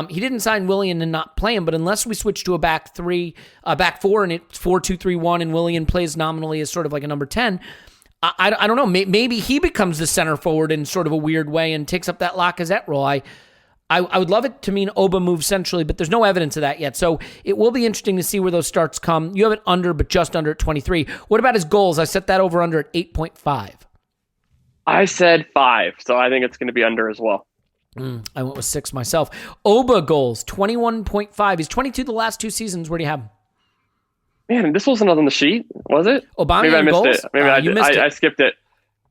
He didn't sign Willian and not play him, but unless we switch to a back four, and it's 4-2-3-1, and Willian plays nominally as sort of like a number 10, I don't know. Maybe he becomes the center forward in sort of a weird way and takes up that Lacazette role. I would love it to mean Oba moves centrally, but there's no evidence of that yet. So it will be interesting to see where those starts come. You have it under, but just under at 23. What about his goals? I set that over under at 8.5. I said 5, so I think it's going to be under as well. I went with 6 myself. Oba goals, 21.5. He's 22 the last 2 seasons. Where do you have him? Man, this wasn't on the sheet, was it? Aubameyang Maybe I missed goals? it. Maybe I skipped it.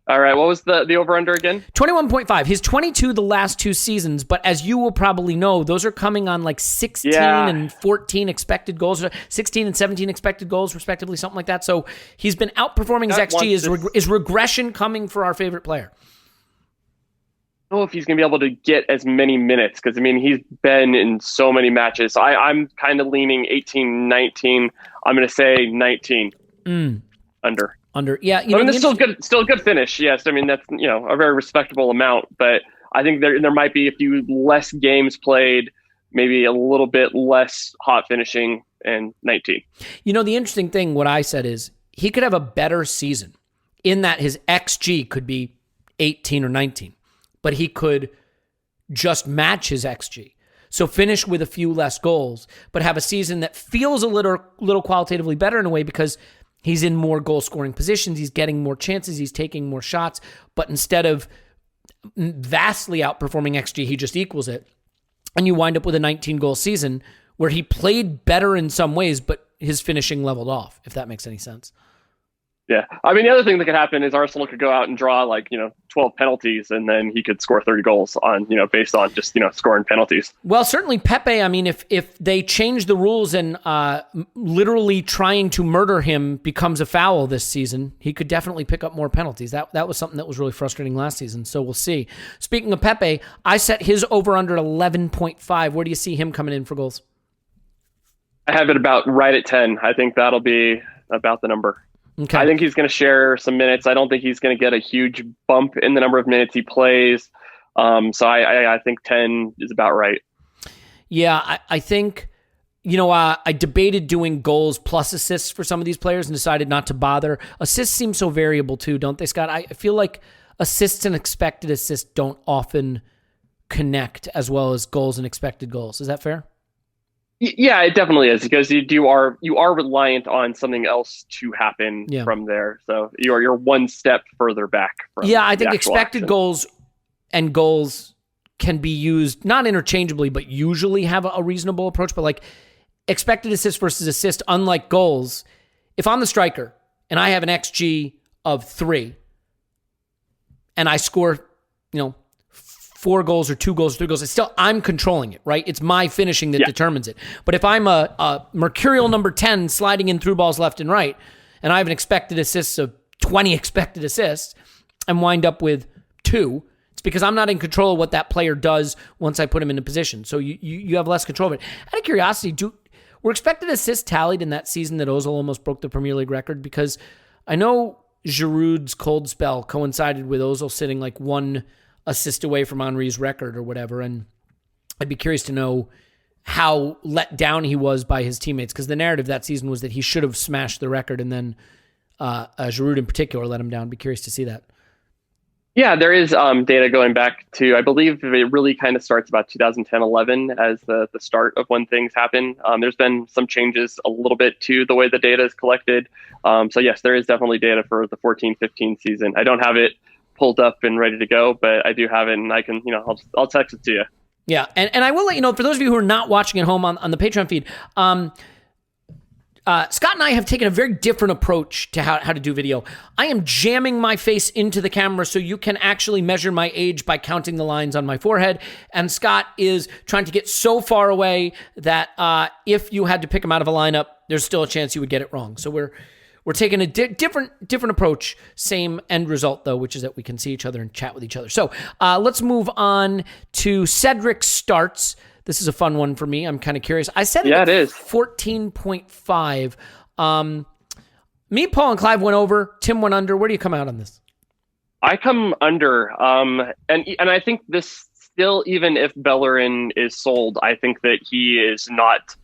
All right, what was the over-under again? 21.5. He's 22 the last 2 seasons, but as you will probably know, those are coming on like 16 and 14 expected goals, 16 and 17 expected goals, respectively, something like that. So he's been outperforming his XG. Is regression coming for our favorite player? I don't know if he's going to be able to get as many minutes because, I mean, he's been in so many matches. So I'm kind of leaning 18, 19. I'm going to say 19 under. Yeah, I mean, it's still a good finish. Yes, I mean that's a very respectable amount, but I think there might be a few less games played, maybe a little bit less hot finishing, and 19. The interesting thing, what I said is he could have a better season in that his XG could be 18 or 19, but he could just match his XG. So finish with a few less goals, but have a season that feels a little qualitatively better in a way because he's in more goal-scoring positions. He's getting more chances. He's taking more shots. But instead of vastly outperforming XG, he just equals it. And you wind up with a 19-goal season where he played better in some ways, but his finishing leveled off, if that makes any sense. Yeah. I mean, the other thing that could happen is Arsenal could go out and draw 12 penalties, and then he could score 30 goals on, based on just, scoring penalties. Well, certainly Pepe, I mean, if they change the rules and literally trying to murder him becomes a foul this season, he could definitely pick up more penalties. That was something that was really frustrating last season, so we'll see. Speaking of Pepe, I set his over-under at 11.5. Where do you see him coming in for goals? I have it about right at 10. I think that'll be about the number. Okay. I think he's going to share some minutes. I don't think he's going to get a huge bump in the number of minutes he plays. So I think 10 is about right. Yeah, I think, I debated doing goals plus assists for some of these players and decided not to bother. Assists seem so variable too, don't they, Scott? I feel like assists and expected assists don't often connect as well as goals and expected goals. Is that fair? Yeah, it definitely is, because you are reliant on something else to happen from there. So you're one step further back from I think expected action. Goals and goals can be used not interchangeably, but usually have a reasonable approach. But like expected assist versus assist, unlike goals, if I'm the striker and I have an XG of 3 and I score, 4 goals or 2 goals or 3 goals, I'm controlling it, right? It's my finishing that determines it. But if I'm a mercurial number 10 sliding in through balls left and right, and I have an expected assists of 20 expected assists, and wind up with 2, it's because I'm not in control of what that player does once I put him in a position. So you have less control of it. Out of curiosity, were expected assists tallied in that season that Ozil almost broke the Premier League record? Because I know Giroud's cold spell coincided with Ozil sitting like 1 assist away from Henry's record or whatever, and I'd be curious to know how let down he was by his teammates, because the narrative that season was that he should have smashed the record, and then Giroud in particular let him down. I'd be curious to see that. Yeah, there is data going back to, I believe it really kind of starts about 2010-11 as the start of when things happen. There's been some changes a little bit to the way the data is collected. So yes, there is definitely data for the 14-15 season. I don't have it pulled up and ready to go, but I do have it, and I can, I'll text it to you. Yeah, and I will let you know, for those of you who are not watching at home on the Patreon feed, Scott and I have taken a very different approach to how to do video. I am jamming my face into the camera so you can actually measure my age by counting the lines on my forehead, and Scott is trying to get so far away that if you had to pick him out of a lineup, there's still a chance you would get it wrong. So we're taking a different approach, same end result, though, which is that we can see each other and chat with each other. So let's move on to Cedric starts. This is a fun one for me. I'm kind of curious. I said it is 14.5. Me, Paul, and Clive went over. Tim went under. Where do you come out on this? I come under. And I think this still, even if Bellerin is sold, I think that he is not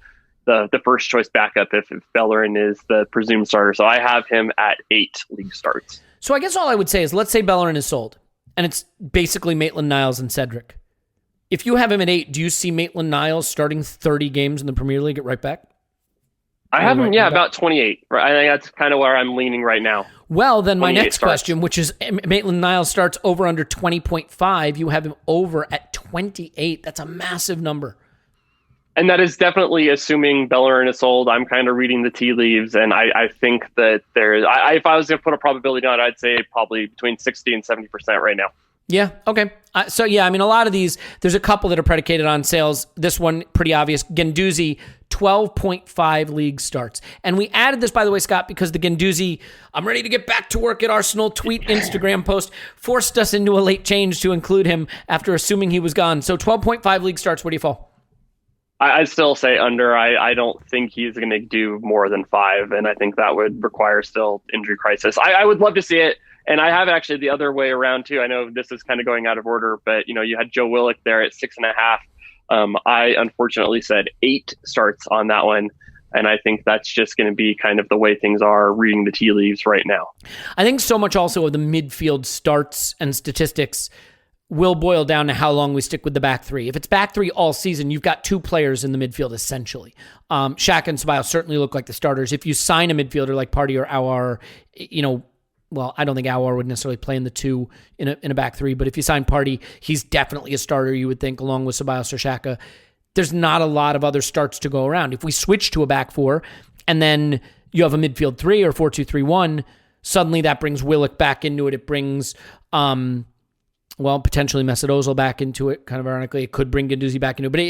the first choice backup if Bellerin is the presumed starter. So I have him at 8 league starts. So I guess all I would say is, let's say Bellerin is sold, and it's basically Maitland-Niles and Cedric. If you have him at 8, do you see Maitland-Niles starting 30 games in the Premier League at right back? I have him, about 28. I think that's kind of where I'm leaning right now. Well, then my next question, which is Maitland-Niles starts over under 20.5. You have him over at 28. That's a massive number. And that is definitely assuming Bellerin is sold. I'm kind of reading the tea leaves, and I think that if I was going to put a probability on it, I'd say probably between 60 and 70% right now. Yeah, okay. So yeah, I mean, a lot of these, there's a couple that are predicated on sales. This one, pretty obvious. Guendouzi, 12.5 league starts. And we added this, by the way, Scott, because the Guendouzi, I'm ready to get back to work at Arsenal tweet Instagram post forced us into a late change to include him after assuming he was gone. So 12.5 league starts, where do you fall? I'd still say under. I don't think he's going to do more than 5, and I think that would require still injury crisis. I would love to see it, and I have actually the other way around too. I know this is kind of going out of order, but you had Joe Willock there at 6.5. I unfortunately said 8 starts on that one, and I think that's just going to be kind of the way things are reading the tea leaves right now. I think so much also of the midfield starts and statistics will boil down to how long we stick with the back 3. If it's back 3 all season, you've got 2 players in the midfield, essentially. Saka and Ceballos certainly look like the starters. If you sign a midfielder like Partey or Aouar, well, I don't think Aouar would necessarily play in the 2 in a back 3, but if you sign Partey, he's definitely a starter, you would think, along with Ceballos or Saka. There's not a lot of other starts to go around. If we switch to a back 4, and then you have a midfield 3 or 4-2-3-1, suddenly that brings Willock back into it. It brings well, potentially Mesut Ozil back into it, kind of ironically. It could bring Guendouzi back into it, but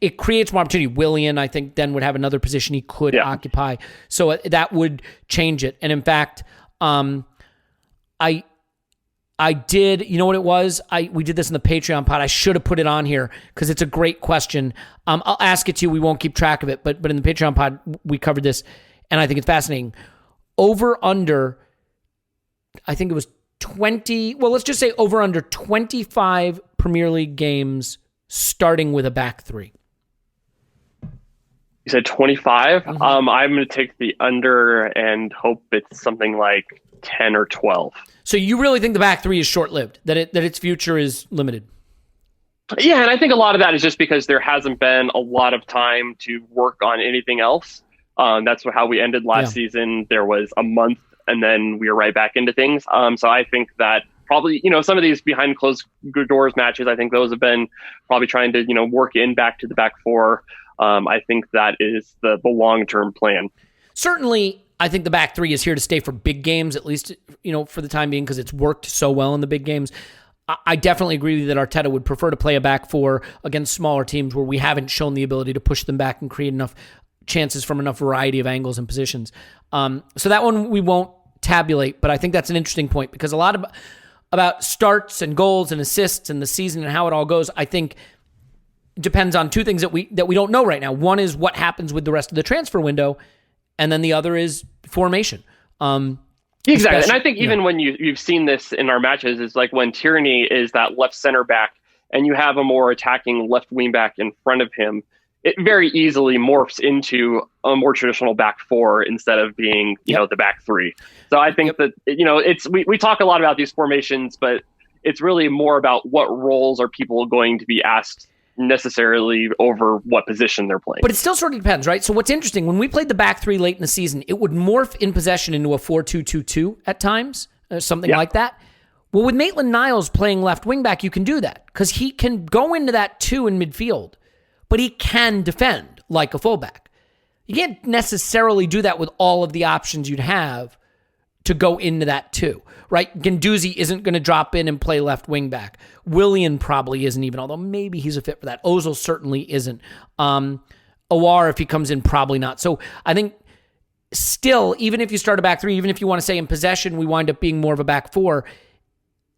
it creates more opportunity. Willian, I think, then would have another position he could occupy. So that would change it. And in fact, I did, you know what it was? We did this in the Patreon pod. I should have put it on here because it's a great question. I'll ask it to you. We won't keep track of it, but in the Patreon pod, we covered this, and I think it's fascinating. Over under, I think it was 20, well, let's just say over under 25 Premier League games starting with a back three. You said 25? Mm-hmm. I'm going to take the under and hope it's something like 10 or 12. So you really think the back three is short-lived, that its future is limited? Yeah, and I think a lot of that is just because there hasn't been a lot of time to work on anything else. That's how we ended last season. There was a month, and then we were right back into things. So I think that probably, some of these behind closed doors matches, I think those have been probably trying to, work in back to the back four. I think that is the long-term plan. Certainly, I think the back three is here to stay for big games, at least, for the time being, because it's worked so well in the big games. I definitely agree with you that Arteta would prefer to play a back four against smaller teams where we haven't shown the ability to push them back and create enough chances from enough variety of angles and positions. So that one we won't tabulate, but I think that's an interesting point because a lot about starts and goals and assists and the season and how it all goes, I think depends on two things that we don't know right now. One is what happens with the rest of the transfer window, and then the other is formation. Exactly. And I think even when you've seen this in our matches, is like when Tierney is that left center back and you have a more attacking left wing back in front of him, it very easily morphs into a more traditional back four instead of being, the back three. So I think that, we talk a lot about these formations, but it's really more about what roles are people going to be asked necessarily over what position they're playing. But it still sort of depends, right? So what's interesting, when we played the back three late in the season, it would morph in possession into a 4-2-2-2 at times, something like that. Well, with Maitland-Niles playing left wing back, you can do that because he can go into that 2 in midfield, but he can defend like a fullback. You can't necessarily do that with all of the options you'd have to go into that 2, right? Guendouzi isn't going to drop in and play left wing back. Willian probably isn't even, although maybe he's a fit for that. Ozil certainly isn't. Awar, if he comes in, probably not. So I think still, even if you start a back three, even if you want to say in possession, we wind up being more of a back four,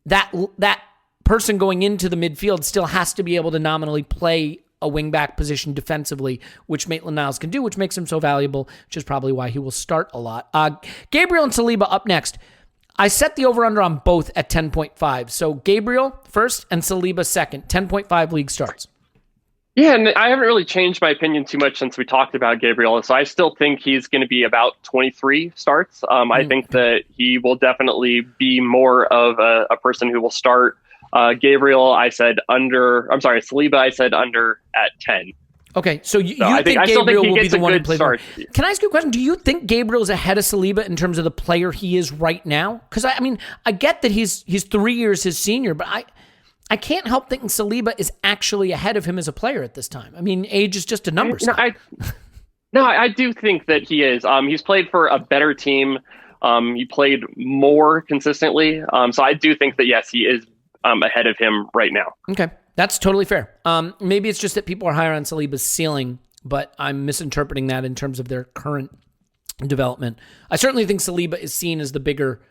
that person going into the midfield still has to be able to nominally play a wing-back position defensively, which Maitland-Niles can do, which makes him so valuable, which is probably why he will start a lot. Gabriel and Saliba up next. I set the over-under on both at 10.5. So Gabriel first and Saliba second. 10.5 league starts. Yeah, and I haven't really changed my opinion too much since we talked about Gabriel. So I still think he's going to be about 23 starts. I think that he will definitely be more of a person who will start. Gabriel, I said under. I'm sorry, Saliba, I said under at 10. Okay, so you think Gabriel will be the one who plays more. Can I ask you a question? Do you think Gabriel is ahead of Saliba in terms of the player he is right now? Because I get that he's 3 years his senior, but I can't help thinking Saliba is actually ahead of him as a player at this time. I mean, age is just a number. I do think that he is. He's played for a better team. He played more consistently. So I do think that yes, he is ahead of him right now. Okay, that's totally fair. Maybe it's just that people are higher on Saliba's ceiling, but I'm misinterpreting that in terms of their current development. I certainly think Saliba is seen as the bigger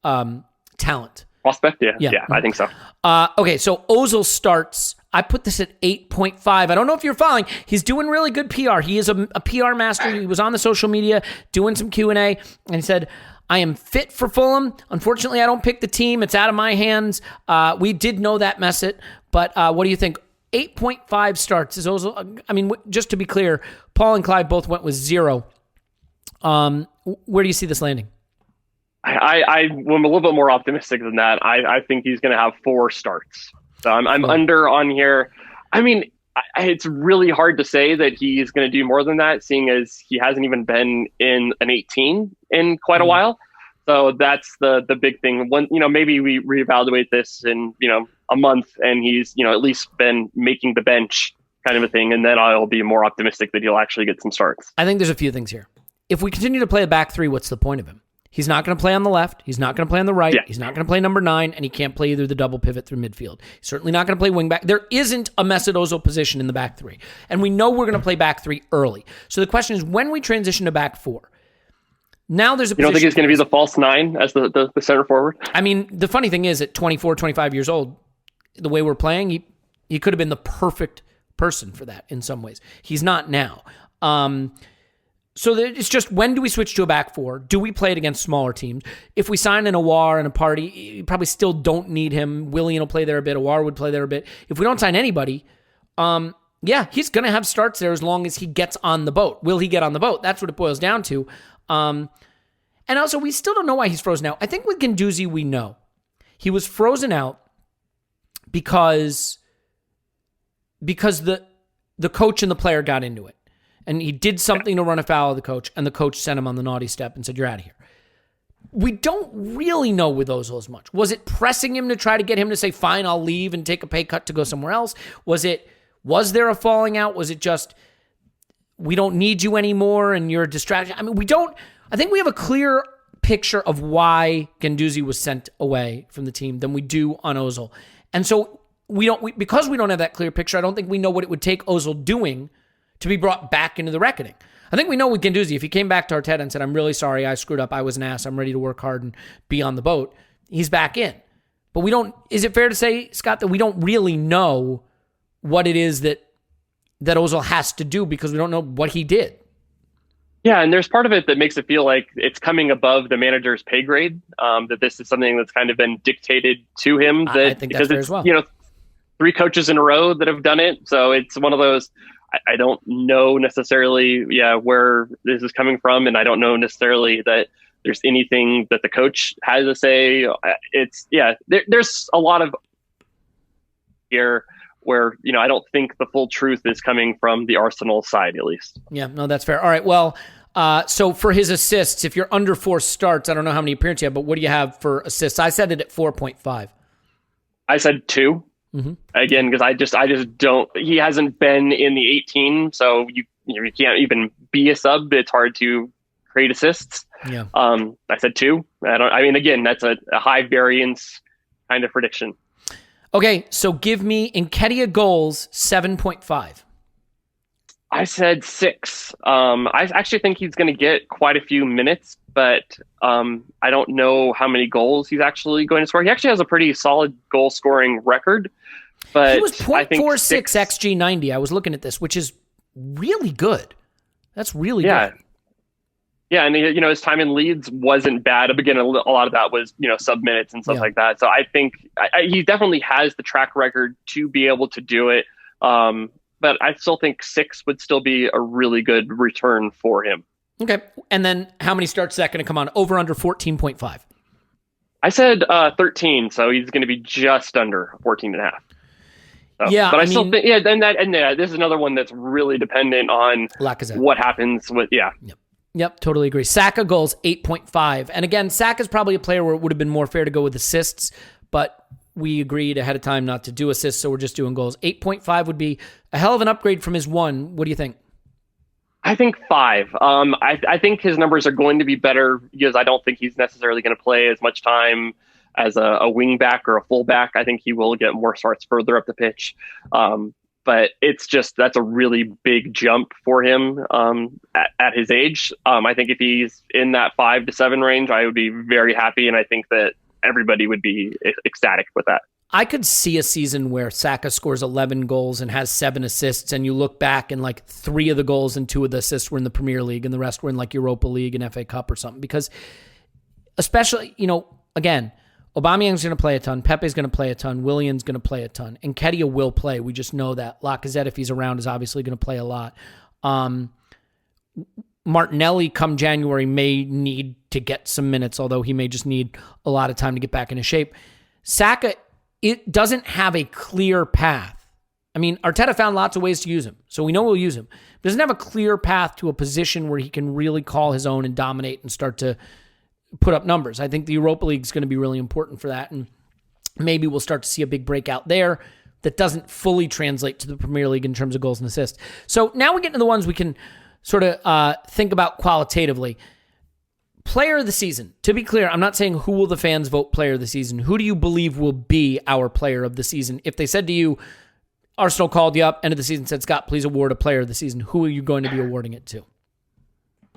talent. Prospect, yeah, I think so. Okay, so Ozil starts. I put this at 8.5. I don't know if you're following. He's doing really good PR. He is a PR master. He was on the social media doing some Q&A, and he said, I am fit for Fulham. Unfortunately, I don't pick the team. It's out of my hands. We did know that, Mesut, but what do you think? 8.5 starts is Ozil. I mean, just to be clear, Paul and Clive both went with 0. Where do you see this landing? I'm a little bit more optimistic than that. I think he's going to have 4 starts. So I'm under on here. I mean, it's really hard to say that he's going to do more than that, seeing as he hasn't even been in an 18 in quite a while. So that's the big thing. When maybe we reevaluate this in a month, and he's at least been making the bench kind of a thing, and then I'll be more optimistic that he'll actually get some starts. I think there's a few things here. If we continue to play a back three, what's the point of him? He's not going to play on the left. He's not going to play on the right. Yeah. He's not going to play number 9, and he can't play either the double pivot through midfield. He's certainly not going to play wing back. There isn't a Mesut Ozil position in the back 3. And we know we're going to play back 3 early. So the question is, when we transition to back 4, now there's a position. You don't think he's going to be the false 9 as the center forward? I mean, the funny thing is, at 24, 25 years old, the way we're playing, he could have been the perfect person for that in some ways. He's not now. So it's just, when do we switch to a back 4? Do we play it against smaller teams? If we sign an Awar and a Party, you probably still don't need him. Willian will play there a bit. Awar would play there a bit. If we don't sign anybody, he's going to have starts there as long as he gets on the boat. Will he get on the boat? That's what it boils down to. And also, we still don't know why he's frozen out. I think with Guendouzi, we know. He was frozen out because the coach and the player got into it. And he did something to run afoul of the coach, and the coach sent him on the naughty step and said, "You're out of here." We don't really know with Ozil as much. Was it pressing him to try to get him to say, "Fine, I'll leave and take a pay cut to go somewhere else"? Was there a falling out? Was it just, "We don't need you anymore and you're a distraction"? I mean, I think we have a clear picture of why Guendouzi was sent away from the team than we do on Ozil. And so because we don't have that clear picture, I don't think we know what it would take Ozil doing to be brought back into the reckoning. I think we know with Guendouzi, if he came back to Arteta and said, "I'm really sorry, I screwed up, I was an ass, I'm ready to work hard and be on the boat," he's back in. But is it fair to say, Scott, that we don't really know what it is that Ozil has to do because we don't know what he did? Yeah, and there's part of it that makes it feel like it's coming above the manager's pay grade, that this is something that's kind of been dictated to him. I think that's fair as well. 3 coaches in a row that have done it. So it's one of those, I don't know necessarily, where this is coming from, and I don't know necessarily that there's anything that the coach has to say. There's a lot of here where, I don't think the full truth is coming from the Arsenal side, at least. Yeah, no, that's fair. All right, well, so for his assists, if you're under 4 starts, I don't know how many appearances you have, but what do you have for assists? I said it at 4.5. I said 2. Mm-hmm. Again, because I just don't. He hasn't been in the 18, so you can't even be a sub. It's hard to create assists. Yeah. I said 2. Again, that's a high variance kind of prediction. Okay, so give me Nketiah goals 7.5. I said 6. I actually think he's going to get quite a few minutes, but I don't know how many goals he's actually going to score. He actually has a pretty solid goal scoring record. But he was 0.46 XG90. I was looking at this, which is really good. That's really good. Yeah, and his time in Leeds wasn't bad. Again, a lot of that was sub minutes and stuff like that. So I think he definitely has the track record to be able to do it. But I still think 6 would still be a really good return for him. Okay, and then how many starts is that going to come on? Over under 14.5. I said 13, so he's going to be just under 14.5. So, yeah, but I still think this is another one that's really dependent on Lacazette. What happens with Yep, totally agree. Saka goals 8.5, and again, Saka's probably a player where it would have been more fair to go with assists, but we agreed ahead of time not to do assists, so we're just doing goals. 8.5 would be a hell of an upgrade from his 1. What do you think? I think 5. I think his numbers are going to be better because I don't think he's necessarily going to play as much time as a wing back or a full back. I think he will get more starts further up the pitch. But that's a really big jump for him at his age. I think if he's in that 5 to 7 range, I would be very happy. And I think that everybody would be ecstatic with that. I could see a season where Saka scores 11 goals and has 7 assists, and you look back and 3 of the goals and 2 of the assists were in the Premier League and the rest were in Europa League and FA Cup or something. Because especially, again, Aubameyang's going to play a ton. Pepe's going to play a ton. Willian's going to play a ton. And Nketiah will play. We just know that. Lacazette, if he's around, is obviously going to play a lot. Martinelli, come January, may need to get some minutes, although he may just need a lot of time to get back into shape. Saka, it doesn't have a clear path. I mean, Arteta found lots of ways to use him, so we know we'll use him. He doesn't have a clear path to a position where he can really call his own and dominate and start to put up numbers. I think the Europa League is going to be really important for that, and maybe we'll start to see a big breakout there that doesn't fully translate to the Premier League in terms of goals and assists. So now we get into the ones we can sort of think about qualitatively. Player of the season. To be clear, I'm not saying who will the fans vote player of the season. Who do you believe will be our player of the season? If they said to you, Arsenal called you up, end of the season, said, Scott, please award a player of the season, who are you going to be awarding it to?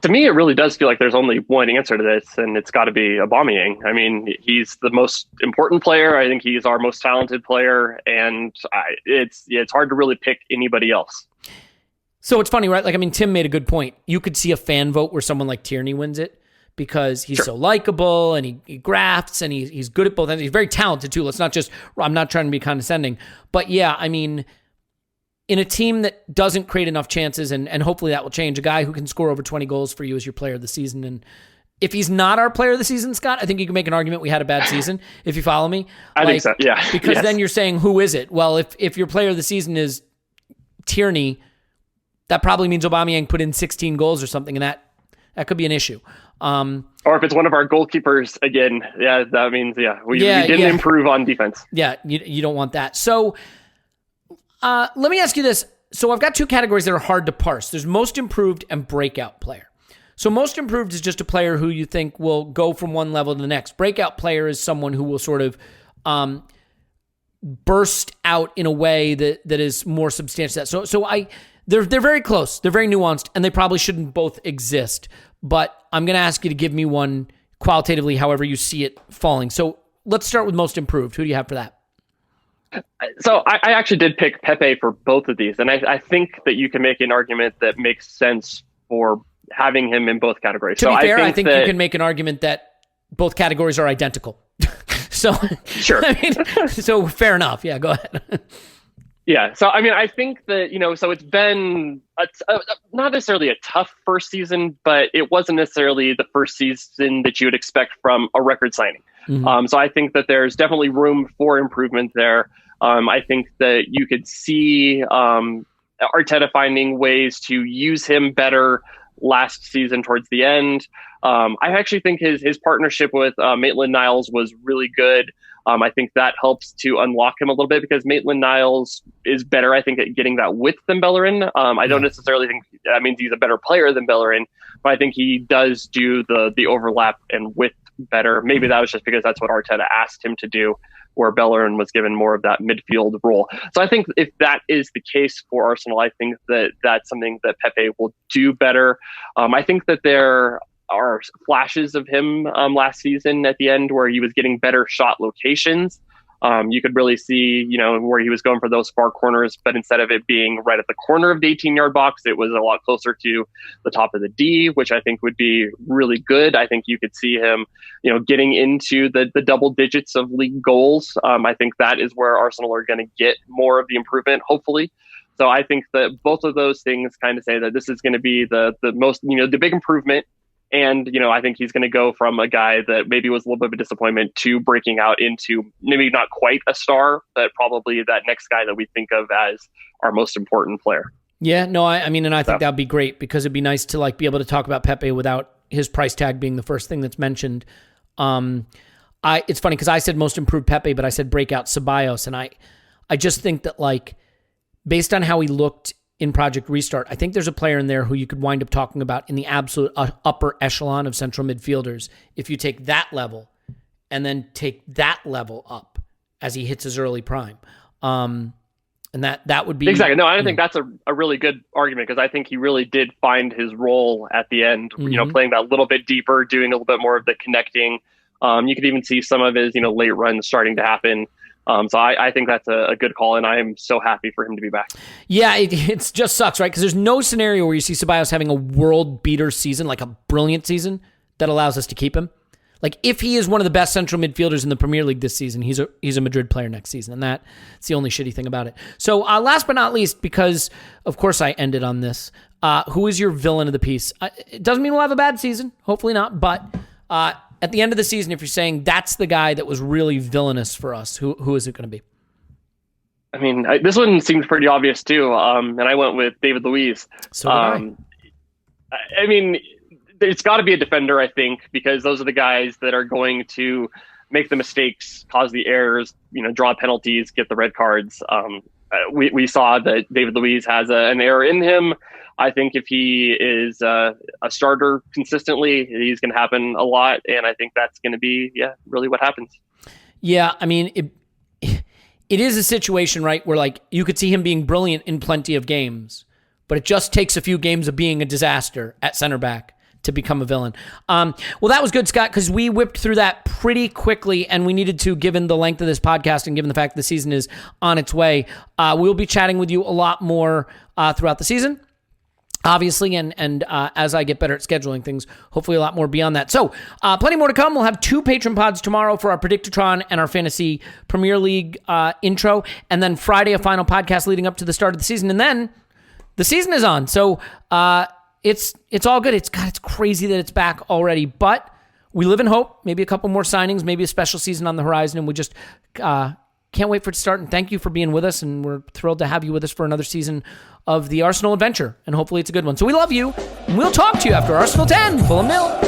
To me, it really does feel like there's only one answer to this, and it's got to be Aubameyang. I mean, he's the most important player. I think he's our most talented player, and it's hard to really pick anybody else. So it's funny, right? Like, I mean, Tim made a good point. You could see a fan vote where someone like Tierney wins it because he's so likable and he grafts and he's good at both ends. He's very talented too. I'm not trying to be condescending, but yeah, I mean, in a team that doesn't create enough chances, and hopefully that will change, a guy who can score over 20 goals for you as your player of the season. And if he's not our player of the season, Scott, I think you can make an argument we had a bad season, if you follow me. I think so, yeah. Because then you're saying, who is it? Well, if your player of the season is Tierney, that probably means Aubameyang put in 16 goals or something, and that could be an issue. Or if it's one of our goalkeepers, again, that means, we didn't improve on defense. Yeah, you don't want that. So let me ask you this. So I've got two categories that are hard to parse. There's most improved and breakout player. So most improved is just a player who you think will go from one level to the next. Breakout player is someone who will sort of burst out in a way that is more substantial. So they're very close. They're very nuanced, and they probably shouldn't both exist. But I'm going to ask you to give me one qualitatively, however you see it falling. So let's start with most improved. Who do you have for that? So I actually did pick Pepe for both of these, and I think that you can make an argument that makes sense for having him in both categories. To be fair, I think you can make an argument that both categories are identical. So sure. I mean, so fair enough. Yeah, go ahead. Yeah. So, I mean, I think that, so it's been not necessarily a tough first season, but it wasn't necessarily the first season that you would expect from a record signing. Mm-hmm. So I think that there's definitely room for improvement there. I think that you could see Arteta finding ways to use him better last season towards the end. I actually think his partnership with Maitland-Niles was really good. I think that helps to unlock him a little bit because Maitland-Niles is better, I think, at getting that width than Bellerin. I don't necessarily think that means he's a better player than Bellerin, but I think he does do the overlap and width better. Maybe that was just because that's what Arteta asked him to do, where Bellerin was given more of that midfield role. So I think if that is the case for Arsenal, I think that that's something that Pepe will do better. I think that there are flashes of him last season at the end where he was getting better shot locations. You could really see, where he was going for those far corners, but instead of it being right at the corner of the 18-yard box, it was a lot closer to the top of the D, which I think would be really good. I think you could see him, getting into the double digits of league goals. I think that is where Arsenal are going to get more of the improvement, hopefully. So I think that both of those things kind of say that this is going to be the most, the big improvement. And, I think he's going to go from a guy that maybe was a little bit of a disappointment to breaking out into maybe not quite a star, but probably that next guy that we think of as our most important player. Yeah, no, I mean, and I think that'd be great because it'd be nice to be able to talk about Pepe without his price tag being the first thing that's mentioned. It's funny because I said most improved Pepe, but I said breakout Ceballos. And I just think that based on how he looked in Project Restart, I think there's a player in there who you could wind up talking about in the absolute upper echelon of central midfielders if you take that level and then take that level up as he hits his early prime. And that would be... Exactly. No, I think that's a really good argument because I think he really did find his role at the end, playing that little bit deeper, doing a little bit more of the connecting. You could even see some of his, late runs starting to happen. So I think that's a good call, and I am so happy for him to be back. Yeah, it just sucks, right? Because there's no scenario where you see Ceballos having a world beater season, like a brilliant season, that allows us to keep him. If he is one of the best central midfielders in the Premier League this season, he's a Madrid player next season, and that's the only shitty thing about it. So last but not least, because of course I ended on this, who is your villain of the piece? It doesn't mean we'll have a bad season, hopefully not, but... at the end of the season, if you're saying that's the guy that was really villainous for us, who is it going to be? I mean, this one seems pretty obvious too, and I went with David Luiz. So I mean, it's got to be a defender, I think, because those are the guys that are going to make the mistakes, cause the errors, draw penalties, get the red cards. we saw that David Luiz has an error in him. I think if he is a starter consistently, he's going to happen a lot, and I think that's going to be really what happens. Yeah, I mean, it is a situation, right, where like you could see him being brilliant in plenty of games, but it just takes a few games of being a disaster at center back to become a villain. Well, that was good, Scott, because we whipped through that pretty quickly, and we needed to, given the length of this podcast and given the fact that the season is on its way. We'll be chatting with you a lot more throughout the season, obviously, and as I get better at scheduling things, hopefully a lot more beyond that. So plenty more to come. We'll have 2 patron pods tomorrow for our Predictatron and our Fantasy Premier League intro, and then Friday a final podcast leading up to the start of the season, and then the season is on. So it's all good. It's crazy that it's back already, but we live in hope. Maybe a couple more signings, maybe a special season on the horizon, and we just can't wait for it to start. And thank you for being with us, and we're thrilled to have you with us for another season of the Arsenal adventure, and hopefully it's a good one. So we love you, and we'll talk to you after Arsenal 10, Fulham 0.